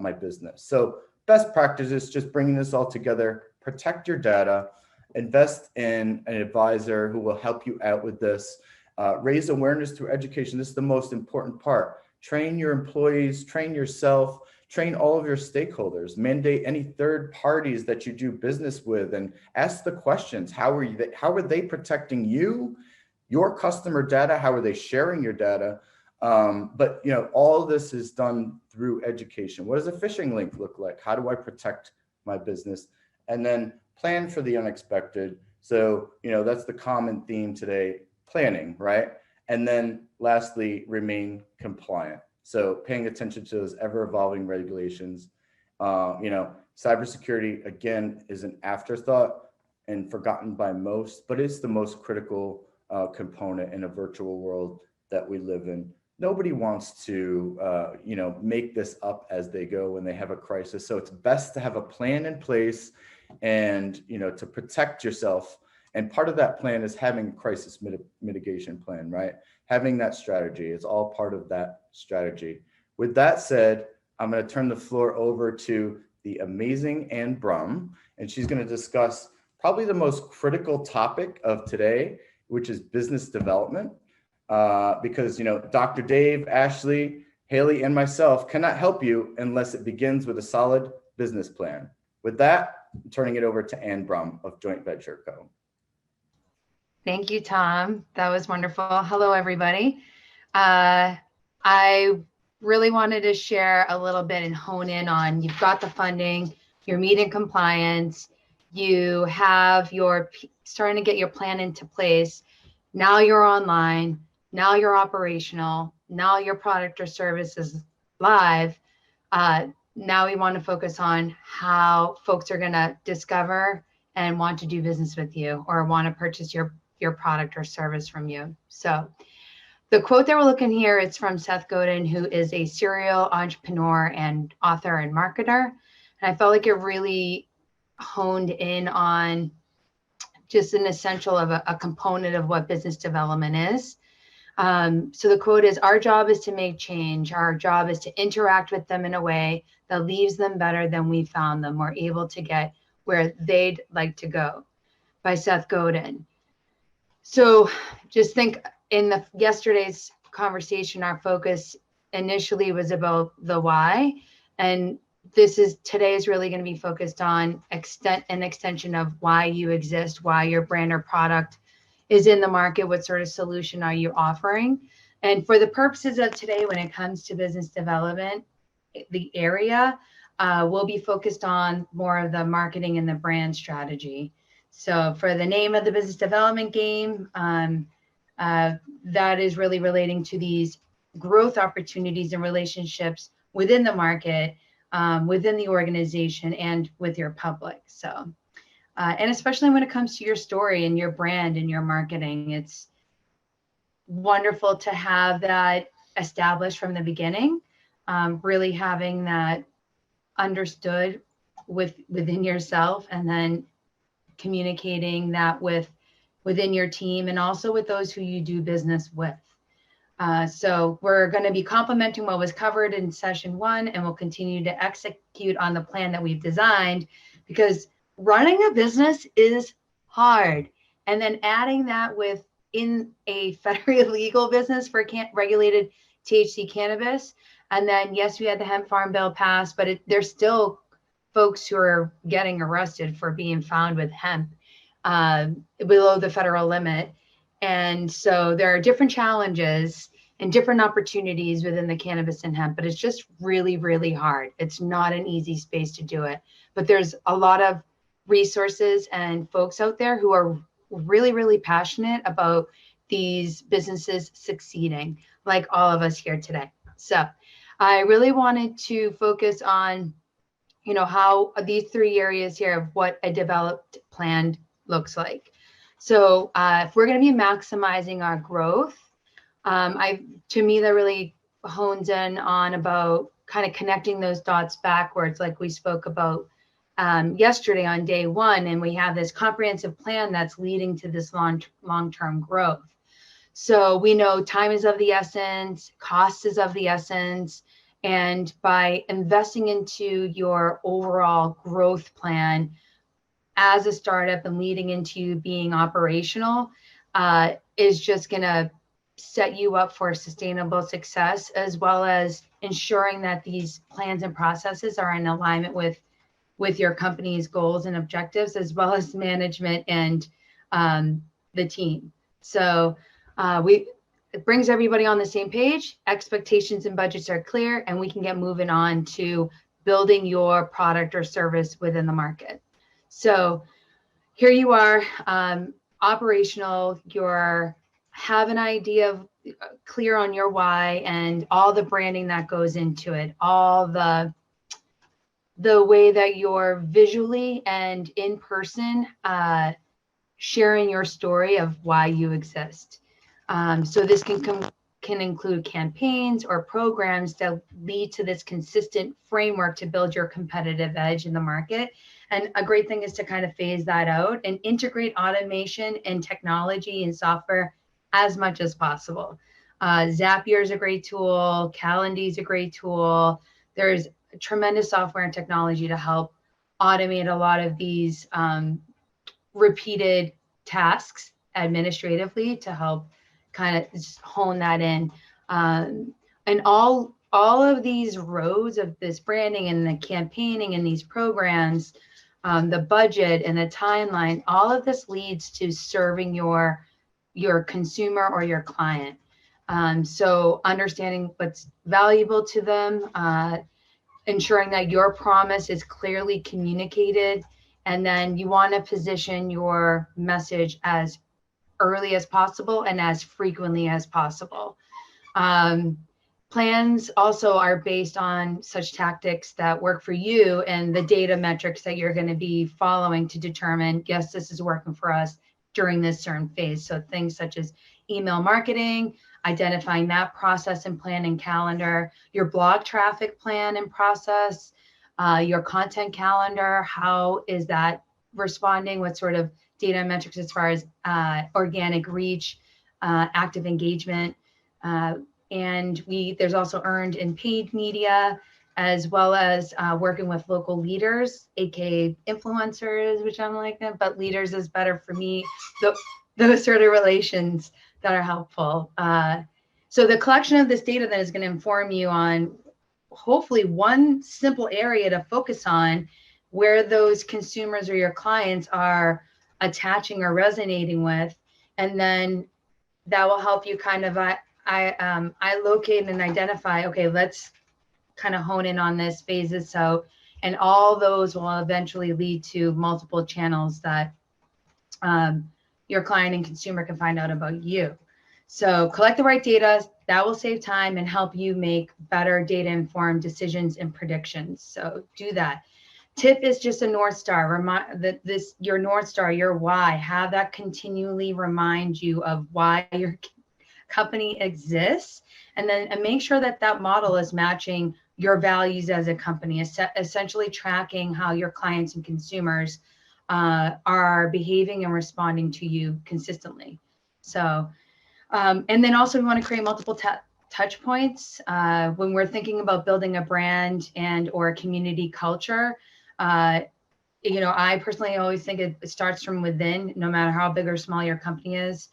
my business. So best practices, just bringing this all together, protect your data, invest in an advisor who will help you out with this, raise awareness through education. This is the most important part. Train your employees, train yourself, train all of your stakeholders, mandate any third parties that you do business with, and ask the questions. How are they protecting you, your customer data? How are they sharing your data? But all this is done through education. What does a phishing link look like? How do I protect my business? And then plan for the unexpected. So, that's the common theme today, planning, right? And then lastly, remain compliant. So paying attention to those ever evolving regulations. Cybersecurity, again, is an afterthought and forgotten by most, but it's the most critical component in a virtual world that we live in. Nobody wants to, make this up as they go when they have a crisis. So it's best to have a plan in place and, to protect yourself. And part of that plan is having a crisis mitigation plan, right? Having that strategy is all part of that strategy. With that said, I'm going to turn the floor over to the amazing Ann Brum, and she's going to discuss probably the most critical topic of today, which is business development. Because, Dr. Dave, Ashley, Haley, and myself cannot help you unless it begins with a solid business plan. With that, I'm turning it over to Ann Brum of Joint Venture Co. Thank you, Tom. That was wonderful. Hello, everybody. I really wanted to share a little bit and hone in on, you've got the funding, you're meeting compliance, you have starting to get your plan into place. Now you're online, now you're operational, now your product or service is live. Now we want to focus on how folks are going to discover and want to do business with you or want to purchase your product or service from you. So the quote that we're looking here is from Seth Godin, who is a serial entrepreneur and author and marketer. And I felt like it really honed in on just an essential of a component of what business development is. So the quote is, our job is to make change. Our job is to interact with them in a way that leaves them better than we found them. We're able to get where they'd like to go, by Seth Godin. So just think, in yesterday's conversation, our focus initially was about the why. And today is really going to be focused on an extension of why you exist, why your brand or product is in the market, what sort of solution are you offering. And for the purposes of today, when it comes to business development, the area will be focused on more of the marketing and the brand strategy. So for the name of the business development game, that is really relating to these growth opportunities and relationships within the market, within the organization, and with your public. So, and especially when it comes to your story and your brand and your marketing, it's wonderful to have that established from the beginning, really having that understood within yourself, and then communicating that within your team and also with those who you do business with. So we're going to be complementing what was covered in session 1, and we'll continue to execute on the plan that we've designed, because running a business is hard. And then adding that within a federally legal business for regulated THC cannabis. And then, yes, we had the hemp farm bill passed, but there's still folks who are getting arrested for being found with hemp below the federal limit. And so there are different challenges and different opportunities within the cannabis and hemp, but it's just really, really hard. It's not an easy space to do it, but there's a lot of resources and folks out there who are really, really passionate about these businesses succeeding, like all of us here today. So I really wanted to focus on, how these 3 areas here of what a developed plan looks like. So if we're going to be maximizing our growth, to me, that really hones in on about kind of connecting those dots backwards, like we spoke about yesterday on day 1, and we have this comprehensive plan that's leading to this long-term growth. So we know time is of the essence, cost is of the essence, and by investing into your overall growth plan as a startup and leading into being operational is just going to set you up for sustainable success, as well as ensuring that these plans and processes are in alignment with your company's goals and objectives, as well as management and the team. So it brings everybody on the same page. Expectations and budgets are clear, and we can get moving on to building your product or service within the market. So here you are, operational, have an idea of clear on your why and all the branding that goes into it, all the way that you're visually and in person sharing your story of why you exist. So this can include campaigns or programs that lead to this consistent framework to build your competitive edge in the market. And a great thing is to kind of phase that out and integrate automation and technology and software as much as possible. Zapier is a great tool. Calendly is a great tool. There's tremendous software and technology to help automate a lot of these repeated tasks administratively to help kind of just hone that in. And all of these roads of this branding and the campaigning and these programs, the budget and the timeline, all of this leads to serving your consumer or your client. So understanding what's valuable to them, ensuring that your promise is clearly communicated, and then you want to position your message as early as possible and as frequently as possible. Plans also are based on such tactics that work for you and the data metrics that you're going to be following to determine, yes, this is working for us during this certain phase. So things such as email marketing, identifying that process and plan and calendar, your blog traffic plan and process, your content calendar, how is that responding, what sort of data metrics as far as organic reach, active engagement, and there's also earned and paid media, as well as working with local leaders, aka influencers, which I'm like them, but leaders is better for me. Those sort of relations that are helpful. So the collection of this data then is going to inform you on hopefully one simple area to focus on where those consumers or your clients are attaching or resonating with. And then that will help you kind of, I locate and identify, okay, let's kind of hone in on this phases. So, and all those will eventually lead to multiple channels that your client and consumer can find out about you. So collect the right data, that will save time and help you make better data informed decisions and predictions. So do that. Tip is just a North Star. Remind that this, your North Star, your why, have that continually remind you of why your company exists. And then make sure that that model is matching your values as a company, essentially tracking how your clients and consumers are behaving and responding to you consistently. So, and then also we want to create multiple touch points when we're thinking about building a brand and or a community culture. You know, I personally always think it starts from within, no matter how big or small your company is.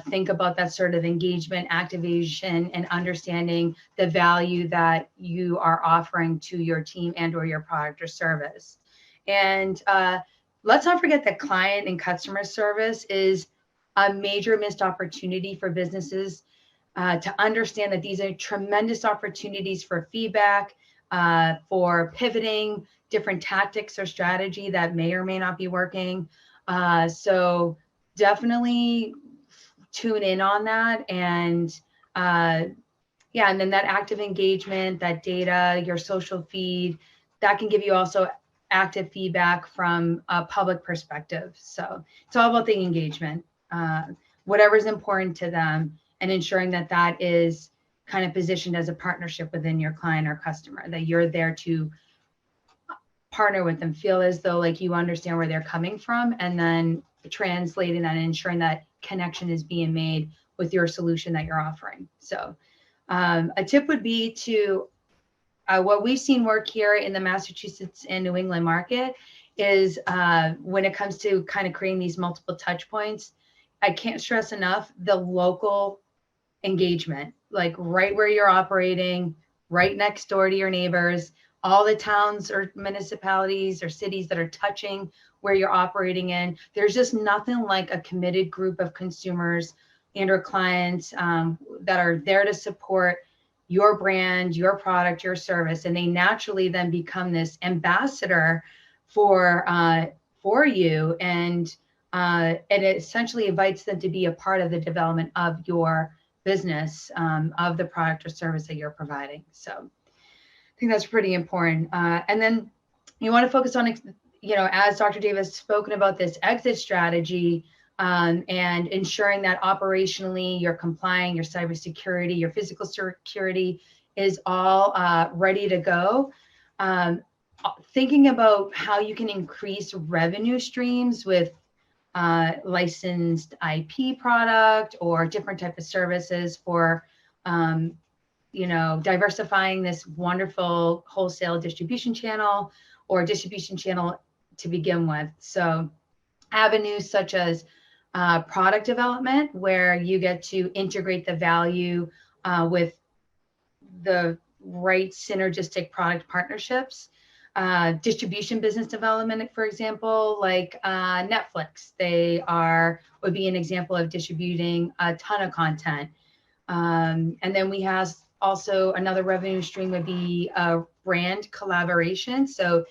Think about that sort of engagement, activation, and understanding the value that you are offering to your team and or your product or service. And let's not forget that client and customer service is a major missed opportunity for businesses to understand that these are tremendous opportunities for feedback, for pivoting different tactics or strategy that may or may not be working. So definitely tune in on that. And yeah, and then that active engagement, that data, your social feed, that can give you also active feedback from a public perspective. So it's all about the engagement, whatever's important to them, and ensuring that that is kind of positioned as a partnership within your client or customer, that you're there to partner with them, feel as though like you understand where they're coming from, and then translating that and ensuring that connection is being made with your solution that you're offering. So a tip would be to, what we've seen work here in the Massachusetts and New England market is when it comes to kind of creating these multiple touch points, I can't stress enough the local engagement, like right where you're operating, right next door to your neighbors, all the towns or municipalities or cities that are touching where you're operating in. There's just nothing like a committed group of consumers and or clients that are there to support your brand, your product, your service, and they naturally then become this ambassador for you, and it essentially invites them to be a part of the development of your business, of the product or service that you're providing. So I think that's pretty important. And then you want to focus on, you know, as Dr. Davis spoken about this exit strategy, and ensuring that operationally you're complying, your cybersecurity, your physical security is all ready to go. Thinking about how you can increase revenue streams with licensed IP product or different type of services for, you know, diversifying this wonderful wholesale distribution channel or distribution channel to begin with. So avenues such as product development, where you get to integrate the value with the right synergistic product partnerships. Distribution business development, for example, like Netflix, would be an example of distributing a ton of content. And then we have also another revenue stream would be brand collaboration. So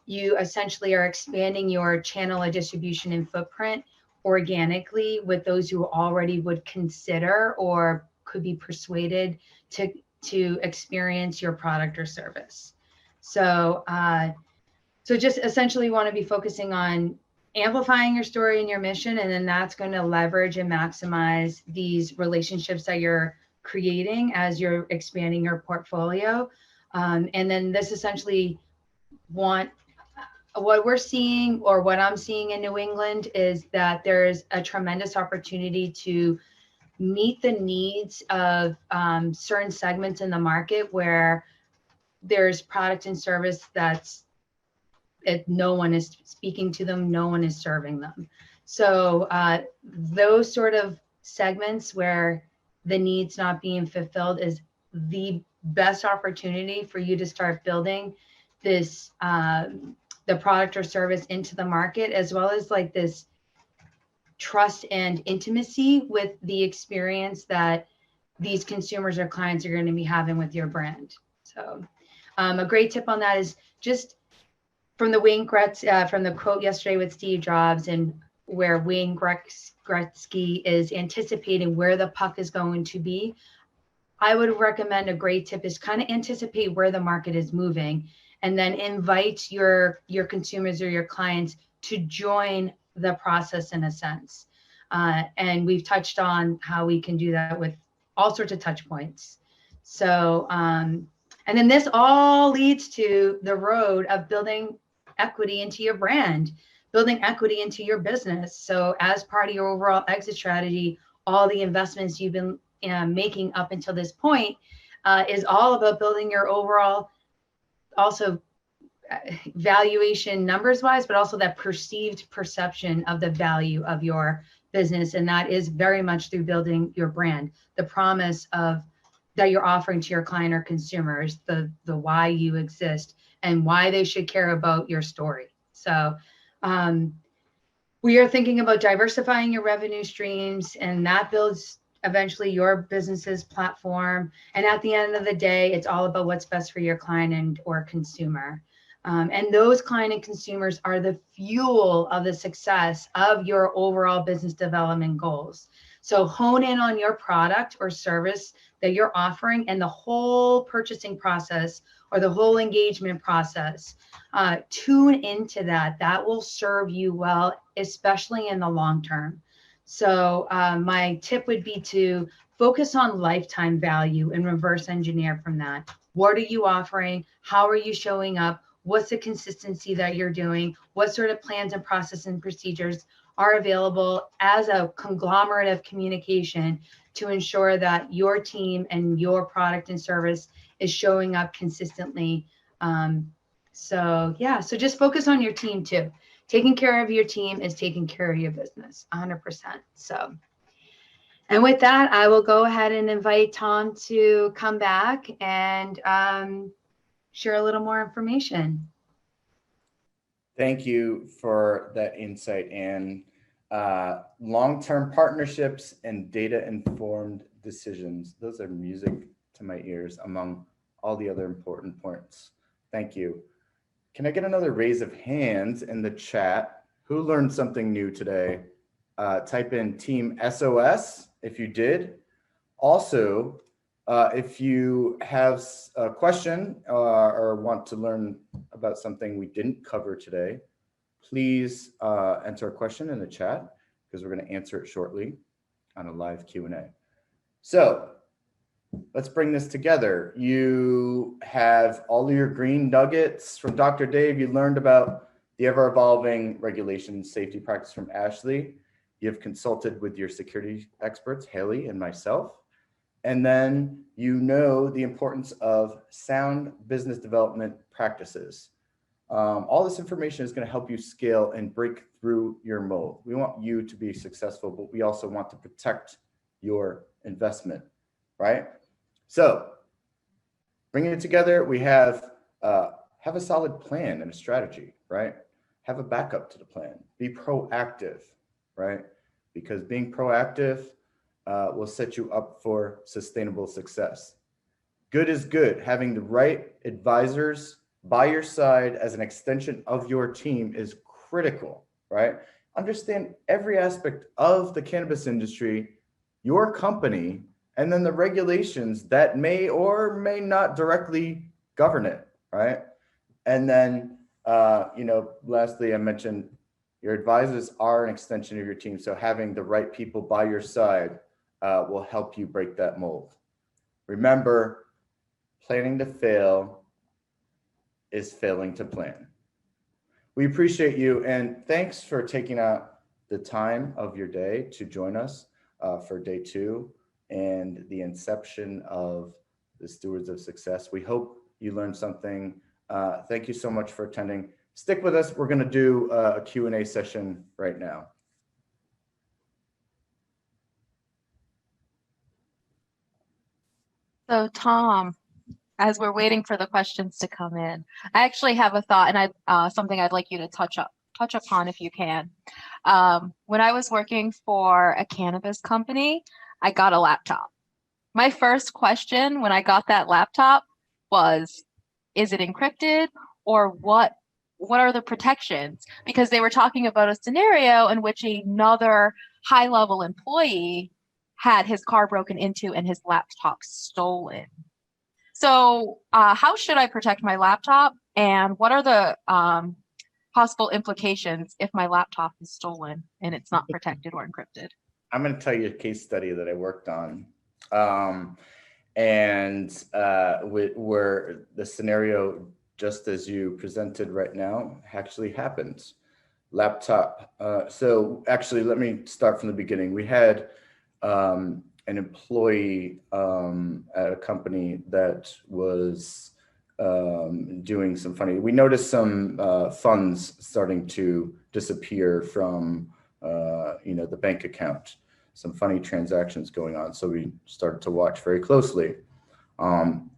you essentially are expanding your channel of distribution and footprint organically with those who already would consider or could be persuaded to experience your product or service. So, so just essentially want to be focusing on amplifying your story and your mission, and then that's going to leverage and maximize these relationships that you're creating as you're expanding your portfolio. And then this essentially what we're seeing, or what I'm seeing in New England, is that there's a tremendous opportunity to meet the needs of certain segments in the market where there's product and service no one is speaking to them, no one is serving them. So those sort of segments where the needs not being fulfilled is the best opportunity for you to start building this, the product or service into the market, as well as like this trust and intimacy with the experience that these consumers or clients are going to be having with your brand. So a great tip on that is just from the Wayne Gretzky, from the quote yesterday with Steve Jobs, and where Wayne Gretzky is anticipating where the puck is going to be. I would recommend a great tip is kind of anticipate where the market is moving, and then invite your consumers or your clients to join the process in a sense. And we've touched on how we can do that with all sorts of touch points. So, and then this all leads to the road of building equity into your brand, building equity into your business. So as part of your overall exit strategy, all the investments you've been making up until this point is all about building your overall also valuation numbers wise, but also that perceived perception of the value of your business. And that is very much through building your brand, the promise of that you're offering to your client or consumers, the why you exist and why they should care about your story. So we are thinking about diversifying your revenue streams, and that builds eventually your business's platform. And at the end of the day, it's all about what's best for your client and or consumer. And those client and consumers are the fuel of the success of your overall business development goals. So hone in on your product or service that you're offering and the whole purchasing process or the whole engagement process. Tune into that. That will serve you well, especially in the long term. So my tip would be to focus on lifetime value and reverse engineer from that. What are you offering? How are you showing up? What's the consistency that you're doing? What sort of plans and processes and procedures are available as a conglomerate of communication to ensure that your team and your product and service is showing up consistently? So just focus on your team too. Taking care of your team is taking care of your business 100%. So, and with that, I will go ahead and invite Tom to come back and share a little more information. Thank you for that insight, and long-term partnerships and data-informed decisions. Those are music to my ears among all the other important points. Thank you. Can I get another raise of hands in the chat? Who learned something new today? Type in Team SOS if you did. Also, if you have a question or want to learn about something we didn't cover today, please enter a question in the chat because we're going to answer it shortly on a live Q&A. So let's bring this together. You have all of your green nuggets from Dr. Dave. You learned about the ever-evolving regulations safety practice from Ashley. You have consulted with your security experts, Haley and myself. And then you know the importance of sound business development practices. All this information is going to help you scale and break through your mold. We want you to be successful, but we also want to protect your investment, right? So bringing it together, we have a solid plan and a strategy, right? Have a backup to the plan. Be proactive, right? Because being proactive will set you up for sustainable success. Good is good. Having the right advisors by your side as an extension of your team is critical, right? Understand every aspect of the cannabis industry, your company, and then the regulations that may or may not directly govern it, right? And then, lastly, I mentioned your advisors are an extension of your team. So having the right people by your side will help you break that mold. Remember, planning to fail is failing to plan. We appreciate you, and thanks for taking out the time of your day to join us for day 2 and the inception of the Stewards of Success. We hope you learned something. Thank you so much for attending. Stick with us. We're going to do a Q&A session right now. So Tom, as we're waiting for the questions to come in, I actually have a thought, and something I'd like you to touch upon if you can. When I was working for a cannabis company, I got a laptop. My first question when I got that laptop was, is it encrypted, or what are the protections? Because they were talking about a scenario in which another high-level employee had his car broken into and his laptop stolen. So how should I protect my laptop, and what are the possible implications if my laptop is stolen and it's not protected or encrypted? I'm going to tell you a case study that I worked on. Where the scenario, just as you presented right now, actually happened. Laptop. So actually, let me start from the beginning. We had an employee at a company that was doing some funny. We noticed some funds starting to disappear from the bank account. Some funny transactions going on. So we started to watch very closely. Come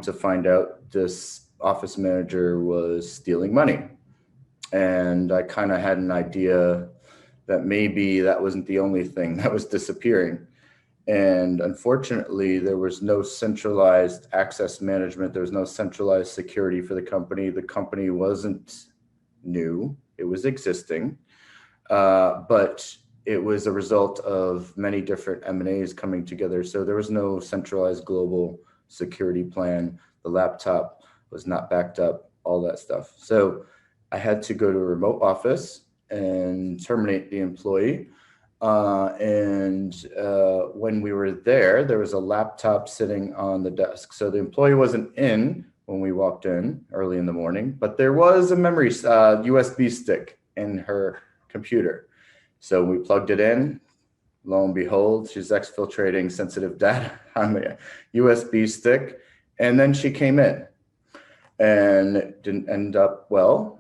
to find out, this office manager was stealing money. And I kind of had an idea that maybe that wasn't the only thing that was disappearing. And unfortunately, there was no centralized access management. There was no centralized security for the company. The company wasn't new, it was existing. But it was a result of many different M&As coming together. So there was no centralized global security plan. The laptop was not backed up, all that stuff. So I had to go to a remote office and terminate the employee. When we were there was a laptop sitting on the desk. So the employee wasn't in when we walked in early in the morning, but there was a memory USB stick in her computer. So we plugged it in. Lo and behold, she's exfiltrating sensitive data on the USB stick. And then she came in, and it didn't end up well.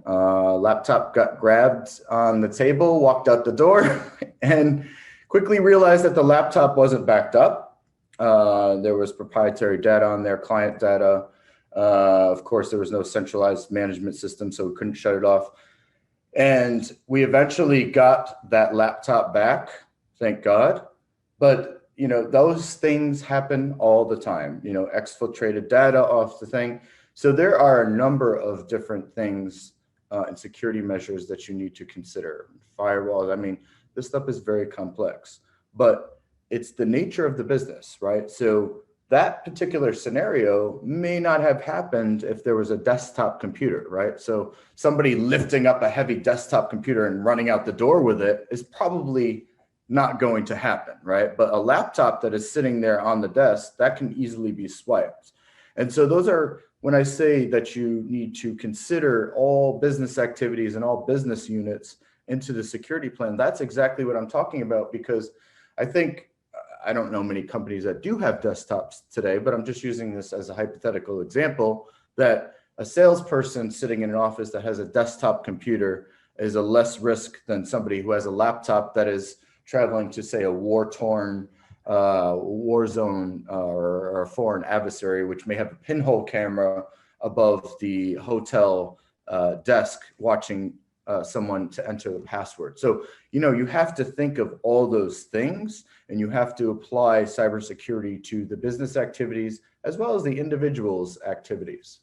Laptop got grabbed on the table, walked out the door, and quickly realized that the laptop wasn't backed up. There was proprietary data on there, client data. Of course, there was no centralized management system, so we couldn't shut it off. And we eventually got that laptop back, thank God. But, those things happen all the time, exfiltrated data off the thing. So there are a number of different things and security measures that you need to consider. Firewalls, this stuff is very complex, but it's the nature of the business, right? So that particular scenario may not have happened if there was a desktop computer, right? So somebody lifting up a heavy desktop computer and running out the door with it is probably not going to happen, right? But a laptop that is sitting there on the desk, that can easily be swiped. And so those are, when I say that you need to consider all business activities and all business units into the security plan, that's exactly what I'm talking about, because I don't know many companies that do have desktops today, but I'm just using this as a hypothetical example, that a salesperson sitting in an office that has a desktop computer is a less risk than somebody who has a laptop that is traveling to, say, a war-torn war zone or a foreign adversary, which may have a pinhole camera above the hotel desk watching someone to enter the password. So, you have to think of all those things, and you have to apply cybersecurity to the business activities as well as the individual's activities.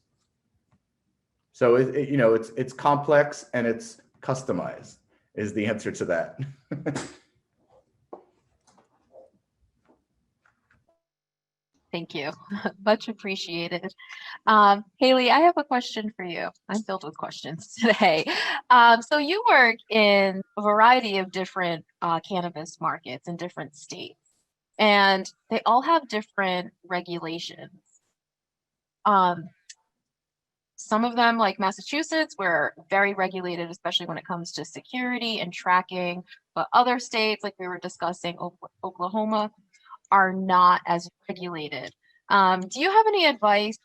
So it's complex and it's customized is the answer to that. Thank you. Much appreciated. Haley, I have a question for you. I'm filled with questions today. So you work in a variety of different cannabis markets in different states, and they all have different regulations. Some of them, like Massachusetts, were very regulated, especially when it comes to security and tracking, but other states, like we were discussing, Oklahoma, are not as regulated. Do you have any advice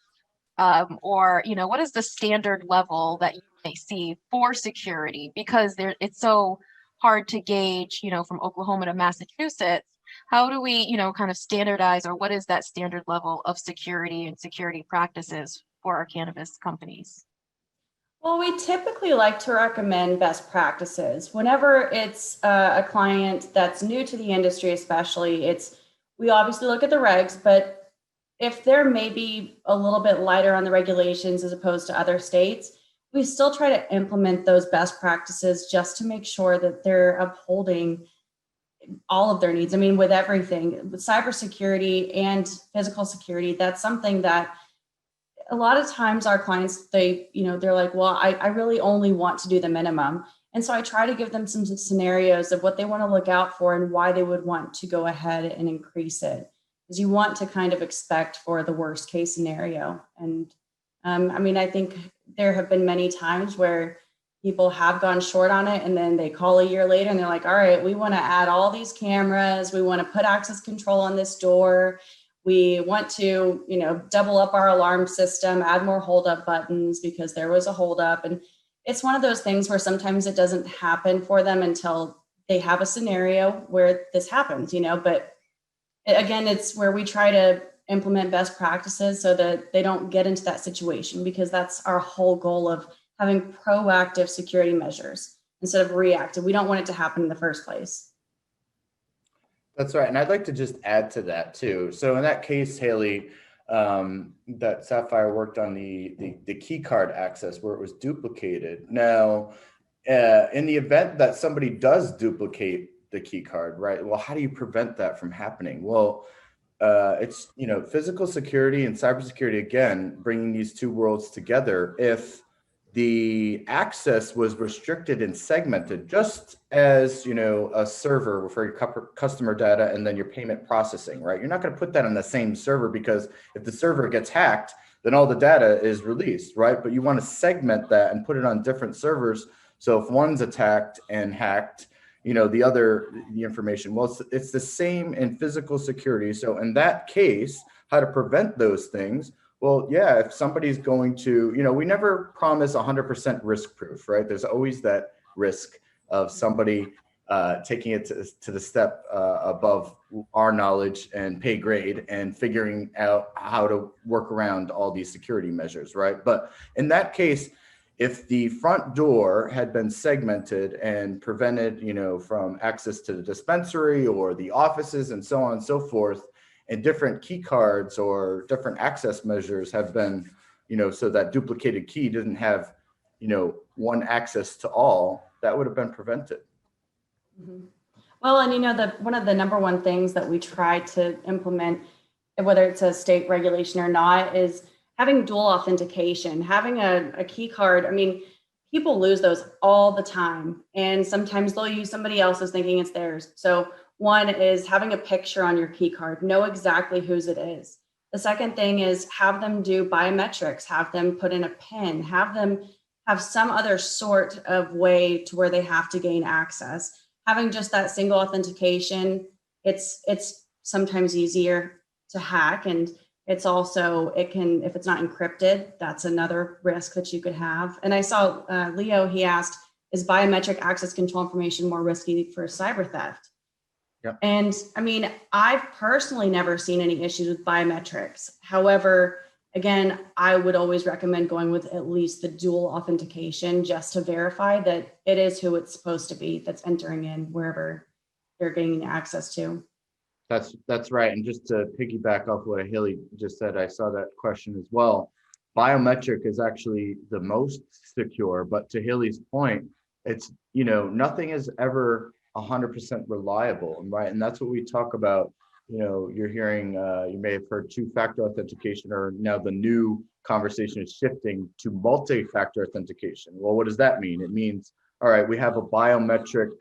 or, what is the standard level that you may see for security? Because it's so hard to gauge, from Oklahoma to Massachusetts. How do we, kind of standardize, or what is that standard level of security and security practices for our cannabis companies? Well, we typically like to recommend best practices. Whenever it's a client that's new to the industry, especially, we obviously look at the regs, but if they're maybe a little bit lighter on the regulations as opposed to other states, we still try to implement those best practices just to make sure that they're upholding all of their needs. I mean, with everything, with cybersecurity and physical security, that's something that a lot of times our clients, they're like, well, I really only want to do the minimum. And so I try to give them some scenarios of what they want to look out for and why they would want to go ahead and increase it. Because you want to kind of expect for the worst case scenario. And I think there have been many times where people have gone short on it, and then they call a year later and they're like, all right, we want to add all these cameras. We want to put access control on this door. We want to, double up our alarm system, add more hold up buttons because there was a hold up. And it's one of those things where sometimes it doesn't happen for them until they have a scenario where this happens, but again, it's where we try to implement best practices so that they don't get into that situation, because that's our whole goal of having proactive security measures instead of reactive. We don't want it to happen in the first place. That's right. And I'd like to just add to that too. So in that case, Haley, that Sapphire worked on the key card access where it was duplicated. Now, in the event that somebody does duplicate the key card, right? Well, how do you prevent that from happening? Well, it's, physical security and cybersecurity, again, bringing these two worlds together. If the access was restricted and segmented, just as, a server for your customer data and then your payment processing, right? You're not going to put that on the same server, because if the server gets hacked, then all the data is released, right? But you want to segment that and put it on different servers. So if one's attacked and hacked, the information, well, it's the same in physical security. So in that case, how to prevent those things? Well, yeah, if somebody's going to, we never promise 100% risk proof, right? There's always that risk of somebody taking it to the step above our knowledge and pay grade and figuring out how to work around all these security measures, right? But in that case, if the front door had been segmented and prevented, from access to the dispensary or the offices and so on and so forth, and different key cards or different access measures have been, so that duplicated key didn't have, one access to all, that would have been prevented. Mm-hmm. Well, and one of the number one things that we try to implement, whether it's a state regulation or not, is having dual authentication, having a key card. I mean, people lose those all the time, and sometimes they'll use somebody else's thinking it's theirs. So one is having a picture on your key card, know exactly whose it is. The second thing is have them do biometrics, have them put in a PIN, have them have some other sort of way to where they have to gain access. Having just that single authentication, it's sometimes easier to hack, and it's also, if it's not encrypted, that's another risk that you could have. And I saw Leo, he asked, is biometric access control information more risky for cyber theft? Yep. And I've personally never seen any issues with biometrics. However, again, I would always recommend going with at least the dual authentication just to verify that it is who it's supposed to be that's entering in wherever they're gaining access to. That's right. And just to piggyback off what Haley just said, I saw that question as well. Biometric is actually the most secure, but to Haley's point, it's, nothing is ever 100% reliable, right? And that's what we talk about. You're hearing, you may have heard two-factor authentication, or now the new conversation is shifting to multi-factor authentication. Well, what does that mean? It means, all right, we have a biometric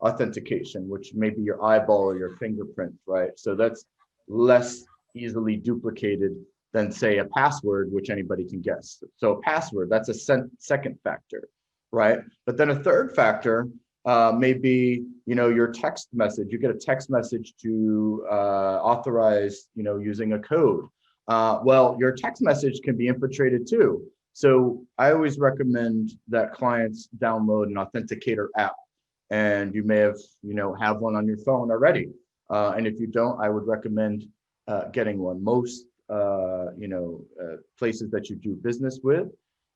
authentication, which may be your eyeball or your fingerprint, right? So that's less easily duplicated than, say, a password, which anybody can guess. So a password, that's a second factor, right? But then a third factor may be, your text message. You get a text message to authorize, using a code. Well, your text message can be infiltrated too. So I always recommend that clients download an Authenticator app. And you may have, have one on your phone already. And if you don't, I would recommend getting one. Most places that you do business with,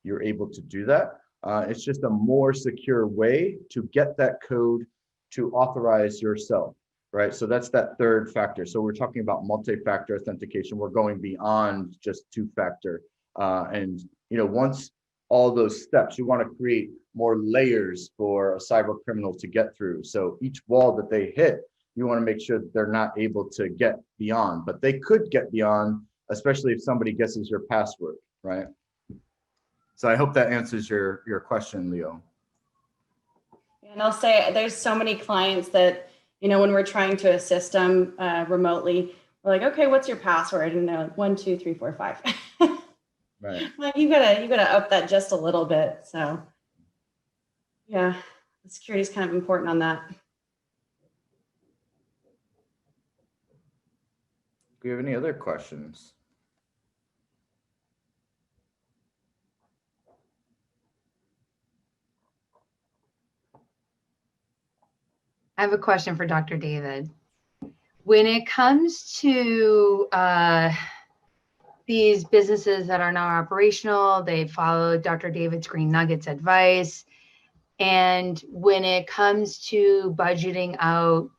you're able to do that. It's just a more secure way to get that code to authorize yourself, right? So that's that third factor. So we're talking about multi-factor authentication. We're going beyond just two-factor. And once all those steps, you want to create more layers for a cyber criminal to get through. So each wall that they hit, you want to make sure that they're not able to get beyond, but they could get beyond, especially if somebody guesses your password, right? So I hope that answers your question, Leo. And I'll say there's so many clients that, when we're trying to assist them remotely, we're like, okay, what's your password? And they're like 1, 2, 3, 4, 5. Right. Like you gotta up that just a little bit. So yeah, the security is kind of important on that. Do you have any other questions? I have a question for Dr. David. When it comes to these businesses that are now operational, they follow Dr. David's Green Nuggets advice. And when it comes to budgeting out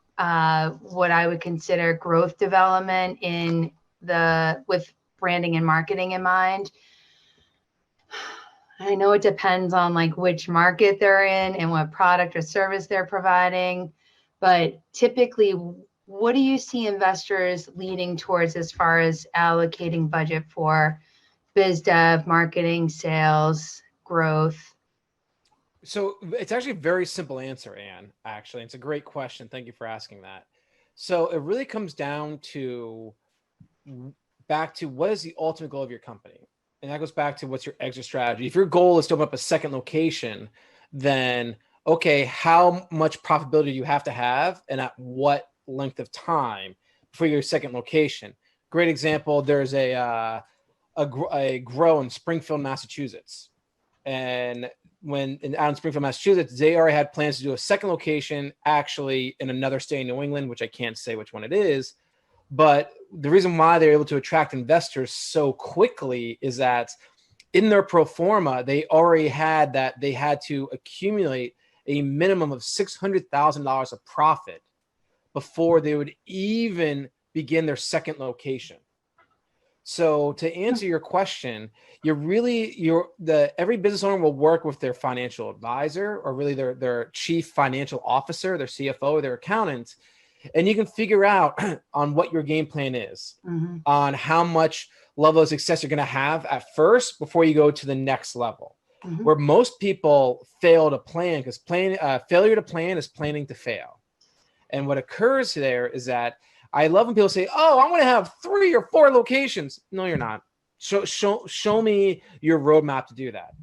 what I would consider growth development with branding and marketing in mind, I know it depends on like which market they're in and what product or service they're providing, but typically, what do you see investors leaning towards as far as allocating budget for biz dev, marketing, sales, growth? So it's actually a very simple answer, Anne, actually. It's a great question. Thank you for asking that. So it really comes down to back to what is the ultimate goal of your company? And that goes back to what's your exit strategy. If your goal is to open up a second location, then okay, how much profitability do you have to have and at what length of time for your second location? Great example, there's a grow in Springfield, Massachusetts. And out in Springfield, Massachusetts, they already had plans to do a second location actually in another state in New England, which I can't say which one it is. But the reason why they're able to attract investors so quickly is that in their pro forma, they already had that they had to accumulate a minimum of $600,000 of profit before they would even begin their second location. So to answer your question, every business owner will work with their financial advisor or really their chief financial officer, their CFO, their accountant, and you can figure out on what your game plan is, on how much level of success you're going to have at first before you go to the next level. Where most people fail to plan, because failure to plan is planning to fail. And what occurs there is that I love when people say, "Oh, I'm going to have 3 or 4 locations." No, you're not. Show me your roadmap to do that.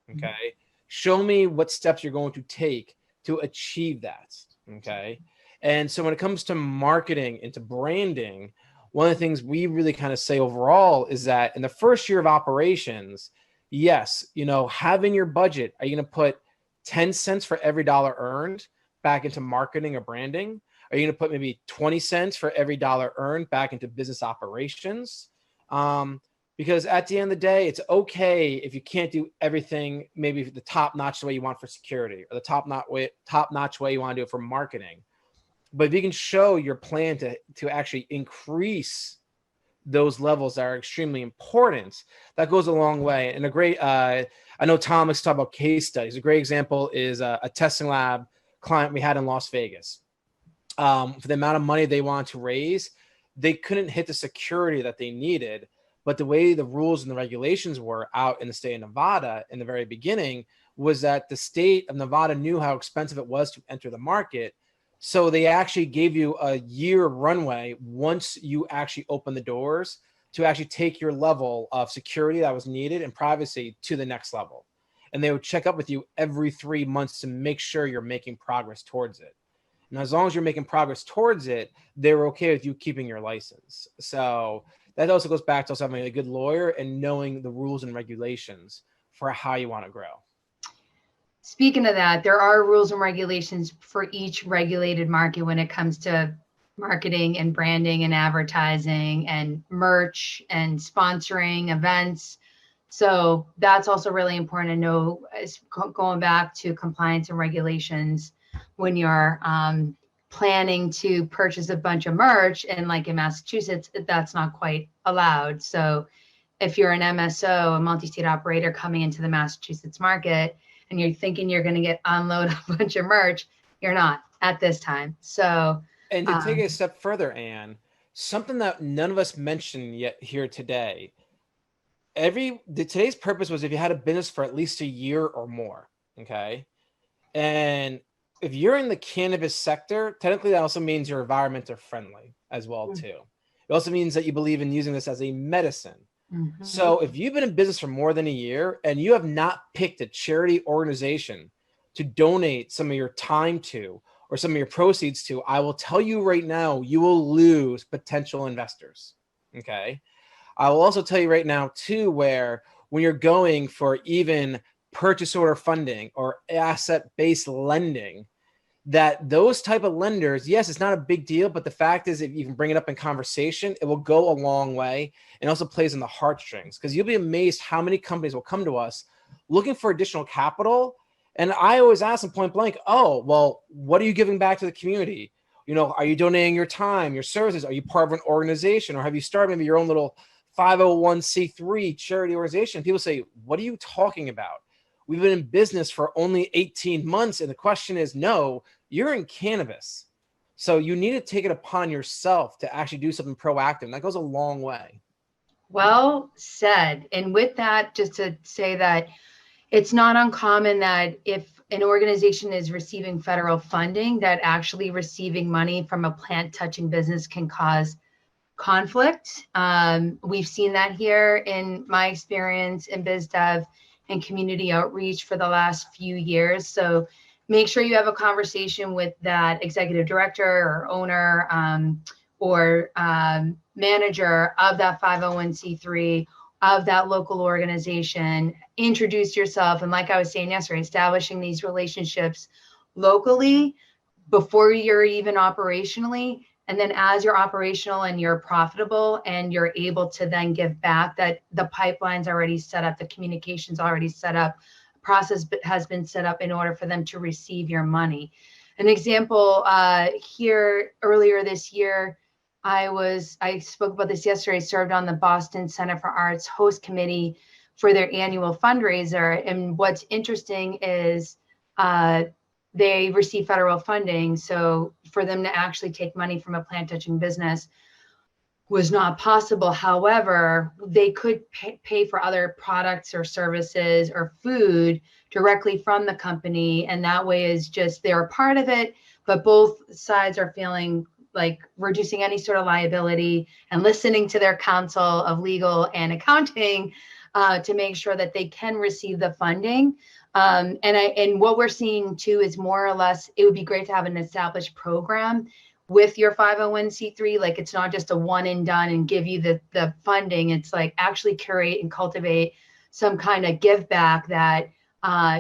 Okay. Show me what steps you're going to take to achieve that. Okay. And so when it comes to marketing and to branding, one of the things we really kind of say overall is that in the first year of operations, yes, having your budget, are you going to put 10 cents for every dollar earned back into marketing or branding? Are you going to put maybe 20 cents for every dollar earned back into business operations? Because at the end of the day, it's okay if you can't do everything, maybe the top-notch way you want for security or the top-notch way you want to do it for marketing. But if you can show your plan to actually increase those levels that are extremely important, that goes a long way. And a great, I know Tom has talked about case studies. A great example is a testing lab client we had in Las Vegas. For the amount of money they wanted to raise, they couldn't hit the security that they needed. But the way the rules and the regulations were out in the state of Nevada in the very beginning was that the state of Nevada knew how expensive it was to enter the market. So they actually gave you a year runway once you actually open the doors to actually take your level of security that was needed and privacy to the next level. And they would check up with you every 3 months to make sure you're making progress towards it. And as long as you're making progress towards it, they were okay with you keeping your license. So that also goes back to also having a good lawyer and knowing the rules and regulations for how you want to grow. Speaking of that, there are rules and regulations for each regulated market when it comes to marketing and branding and advertising and merch and sponsoring events. So that's also really important to know, going back to compliance and regulations when you're planning to purchase a bunch of merch. And like in Massachusetts, that's not quite allowed. So if you're an MSO, a multi-state operator coming into the Massachusetts market, and you're thinking you're going to get unload a bunch of merch, you're not at this time. So, and to take it a step further, Anne, something that none of us mentioned yet here today, today's purpose was if you had a business for at least a year or more, okay? And if you're in the cannabis sector, technically that also means you're environmental friendly as well too. It also means that you believe in using this as a medicine. So if you've been in business for more than a year and you have not picked a charity organization to donate some of your time to or some of your proceeds to, I will tell you right now, you will lose potential investors, okay? I will also tell you right now too, where when you're going for even purchase order funding or asset-based lending, that those type of lenders, yes, it's not a big deal, but the fact is if you can bring it up in conversation, it will go a long way, and also plays in the heartstrings, because you'll be amazed how many companies will come to us looking for additional capital. And I always ask them point blank, oh, well, what are you giving back to the community? You know, are you donating your time, your services? Are you part of an organization, or have you started maybe your own little 501c3 charity organization? People say, what are you talking about? We've been in business for only 18 months. And the question is, no, you're in cannabis. So you need to take it upon yourself to actually do something proactive. And that goes a long way. Well said. And with that, just to say that it's not uncommon that if an organization is receiving federal funding, that actually receiving money from a plant touching business can cause conflict. We've seen that here in my experience in biz dev and community outreach for the last few years. So make sure you have a conversation with that executive director or owner or manager of that 501c3 of that local organization. Introduce yourself. And like I was saying yesterday, establishing these relationships locally before you're even operationally. And then as you're operational and you're profitable and you're able to then give back, that the pipeline's already set up, the communication's already set up, process has been set up in order for them to receive your money. An example here earlier this year, I spoke about this yesterday, served on the Boston Center for Arts host committee for their annual fundraiser. And what's interesting is they receive federal funding. So for them to actually take money from a plant touching business was not possible. However, they could pay for other products or services or food directly from the company. And that way is just, they're a part of it, but both sides are feeling like reducing any sort of liability and listening to their counsel of legal and accounting to make sure that they can receive the funding. And what we're seeing too is more or less, it would be great to have an established program with your 501c3. Like it's not just a one and done and give you the funding. It's like actually curate and cultivate some kind of give back that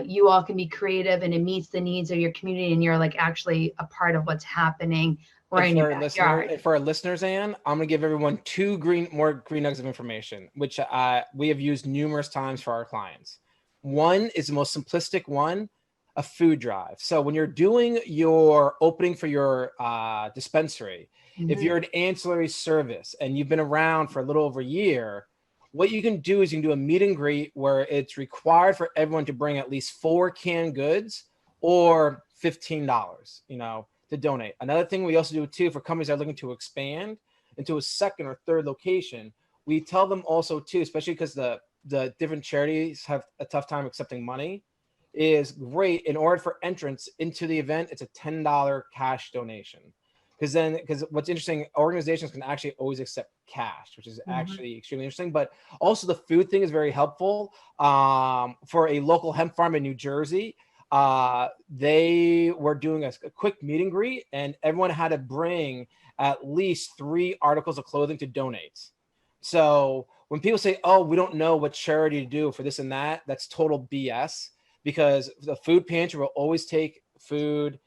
you all can be creative and it meets the needs of your community and you're like actually a part of what's happening right in your backyard. For our listeners, Anne, I'm going to give everyone more green nuggets of information, which we have used numerous times for our clients. One is the most simplistic one, a food drive. So when you're doing your opening for your dispensary, if you're an ancillary service and you've been around for a little over a year, what you can do is you can do a meet and greet where it's required for everyone to bring at least 4 canned goods or $15, to donate. Another thing we also do too for companies that are looking to expand into a second or third location, we tell them also too, especially because the different charities have a tough time accepting money, is great. In order for entrance into the event, it's a $10 cash donation. Because what's interesting, organizations can actually always accept cash, which is actually extremely interesting. But also the food thing is very helpful. For a local hemp farm in New Jersey, they were doing a quick meet and greet, and everyone had to bring at least 3 articles of clothing to donate. So when people say, oh, we don't know what charity to do for this and that, that's total BS, because the food pantry will always take food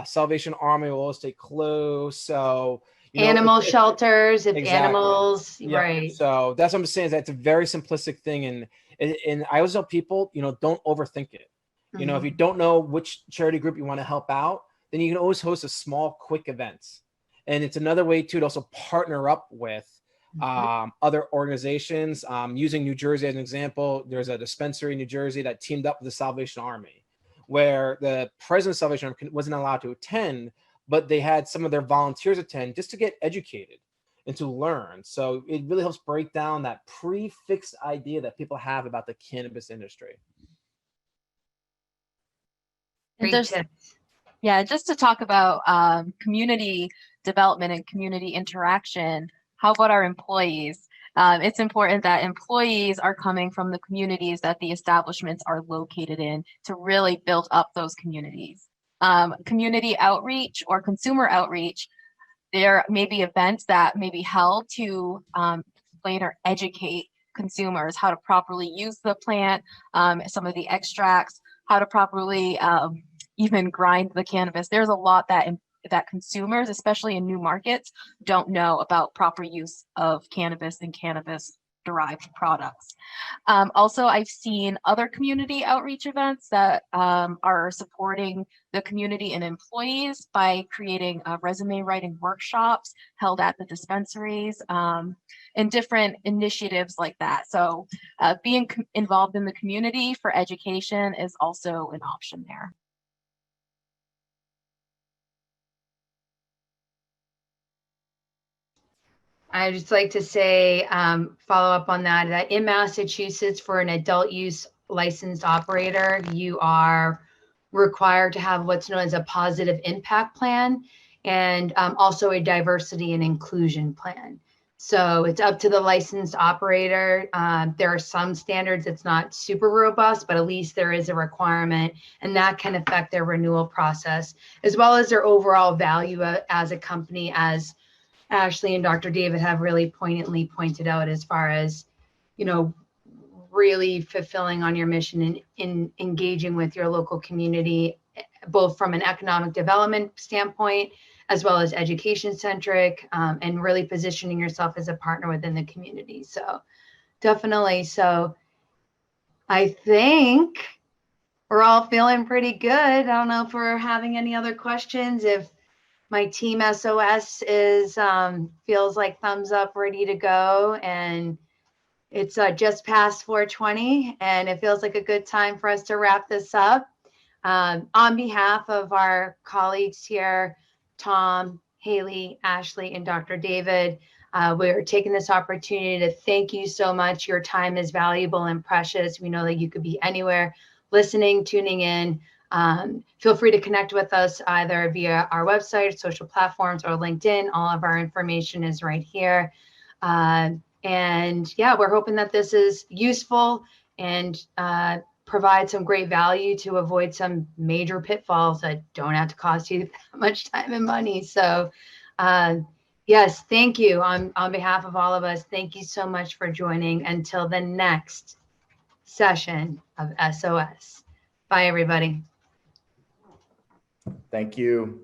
Salvation Army will always stay close. So, animal shelters, if exactly. animals, Yep. right. So that's what I'm saying, is that it's a very simplistic thing. And I always tell people, don't overthink it. If you don't know which charity group you want to help out, then you can always host a small, quick events. And it's another way to also partner up with other organizations. Using New Jersey as an example, there's a dispensary in New Jersey that teamed up with the Salvation Army, where the president of Salvation Army wasn't allowed to attend, but they had some of their volunteers attend just to get educated and to learn. So it really helps break down that prefixed idea that people have about the cannabis industry. And just to talk about community development and community interaction, how about our employees? It's important that employees are coming from the communities that the establishments are located in to really build up those communities. Community outreach or consumer outreach, there may be events that may be held to explain or educate consumers how to properly use the plant, some of the extracts, how to properly even grind the cannabis. There's a lot that consumers, especially in new markets, don't know about proper use of cannabis and cannabis derived products. Also, I've seen other community outreach events that are supporting the community and employees by creating resume writing workshops held at the dispensaries and different initiatives like that. So being involved in the community for education is also an option there. I'd just like to say, follow up on that in Massachusetts, for an adult use licensed operator, you are required to have what's known as a positive impact plan and also a diversity and inclusion plan. So it's up to the licensed operator. There are some standards, it's not super robust, but at least there is a requirement, and that can affect their renewal process, as well as their overall value as a company, as Ashley and Dr. David have really poignantly pointed out, as far as, really fulfilling on your mission and in engaging with your local community, both from an economic development standpoint, as well as education centric, and really positioning yourself as a partner within the community. So definitely. So I think we're all feeling pretty good. I don't know if we're having any other questions. If my team SOS is feels like thumbs up, ready to go, and it's just past 4:20, and it feels like a good time for us to wrap this up. On behalf of our colleagues here, Tom, Haley, Ashley, and Dr. David, we're taking this opportunity to thank you so much. Your time is valuable and precious. We know that you could be anywhere listening, tuning in. Feel free to connect with us either via our website, social platforms, or LinkedIn. All of our information is right here. And yeah, we're hoping that this is useful and provide some great value to avoid some major pitfalls that don't have to cost you that much time and money. So yes, thank you on behalf of all of us. Thank you so much for joining. Until the next session of SOS. Bye, everybody. Thank you.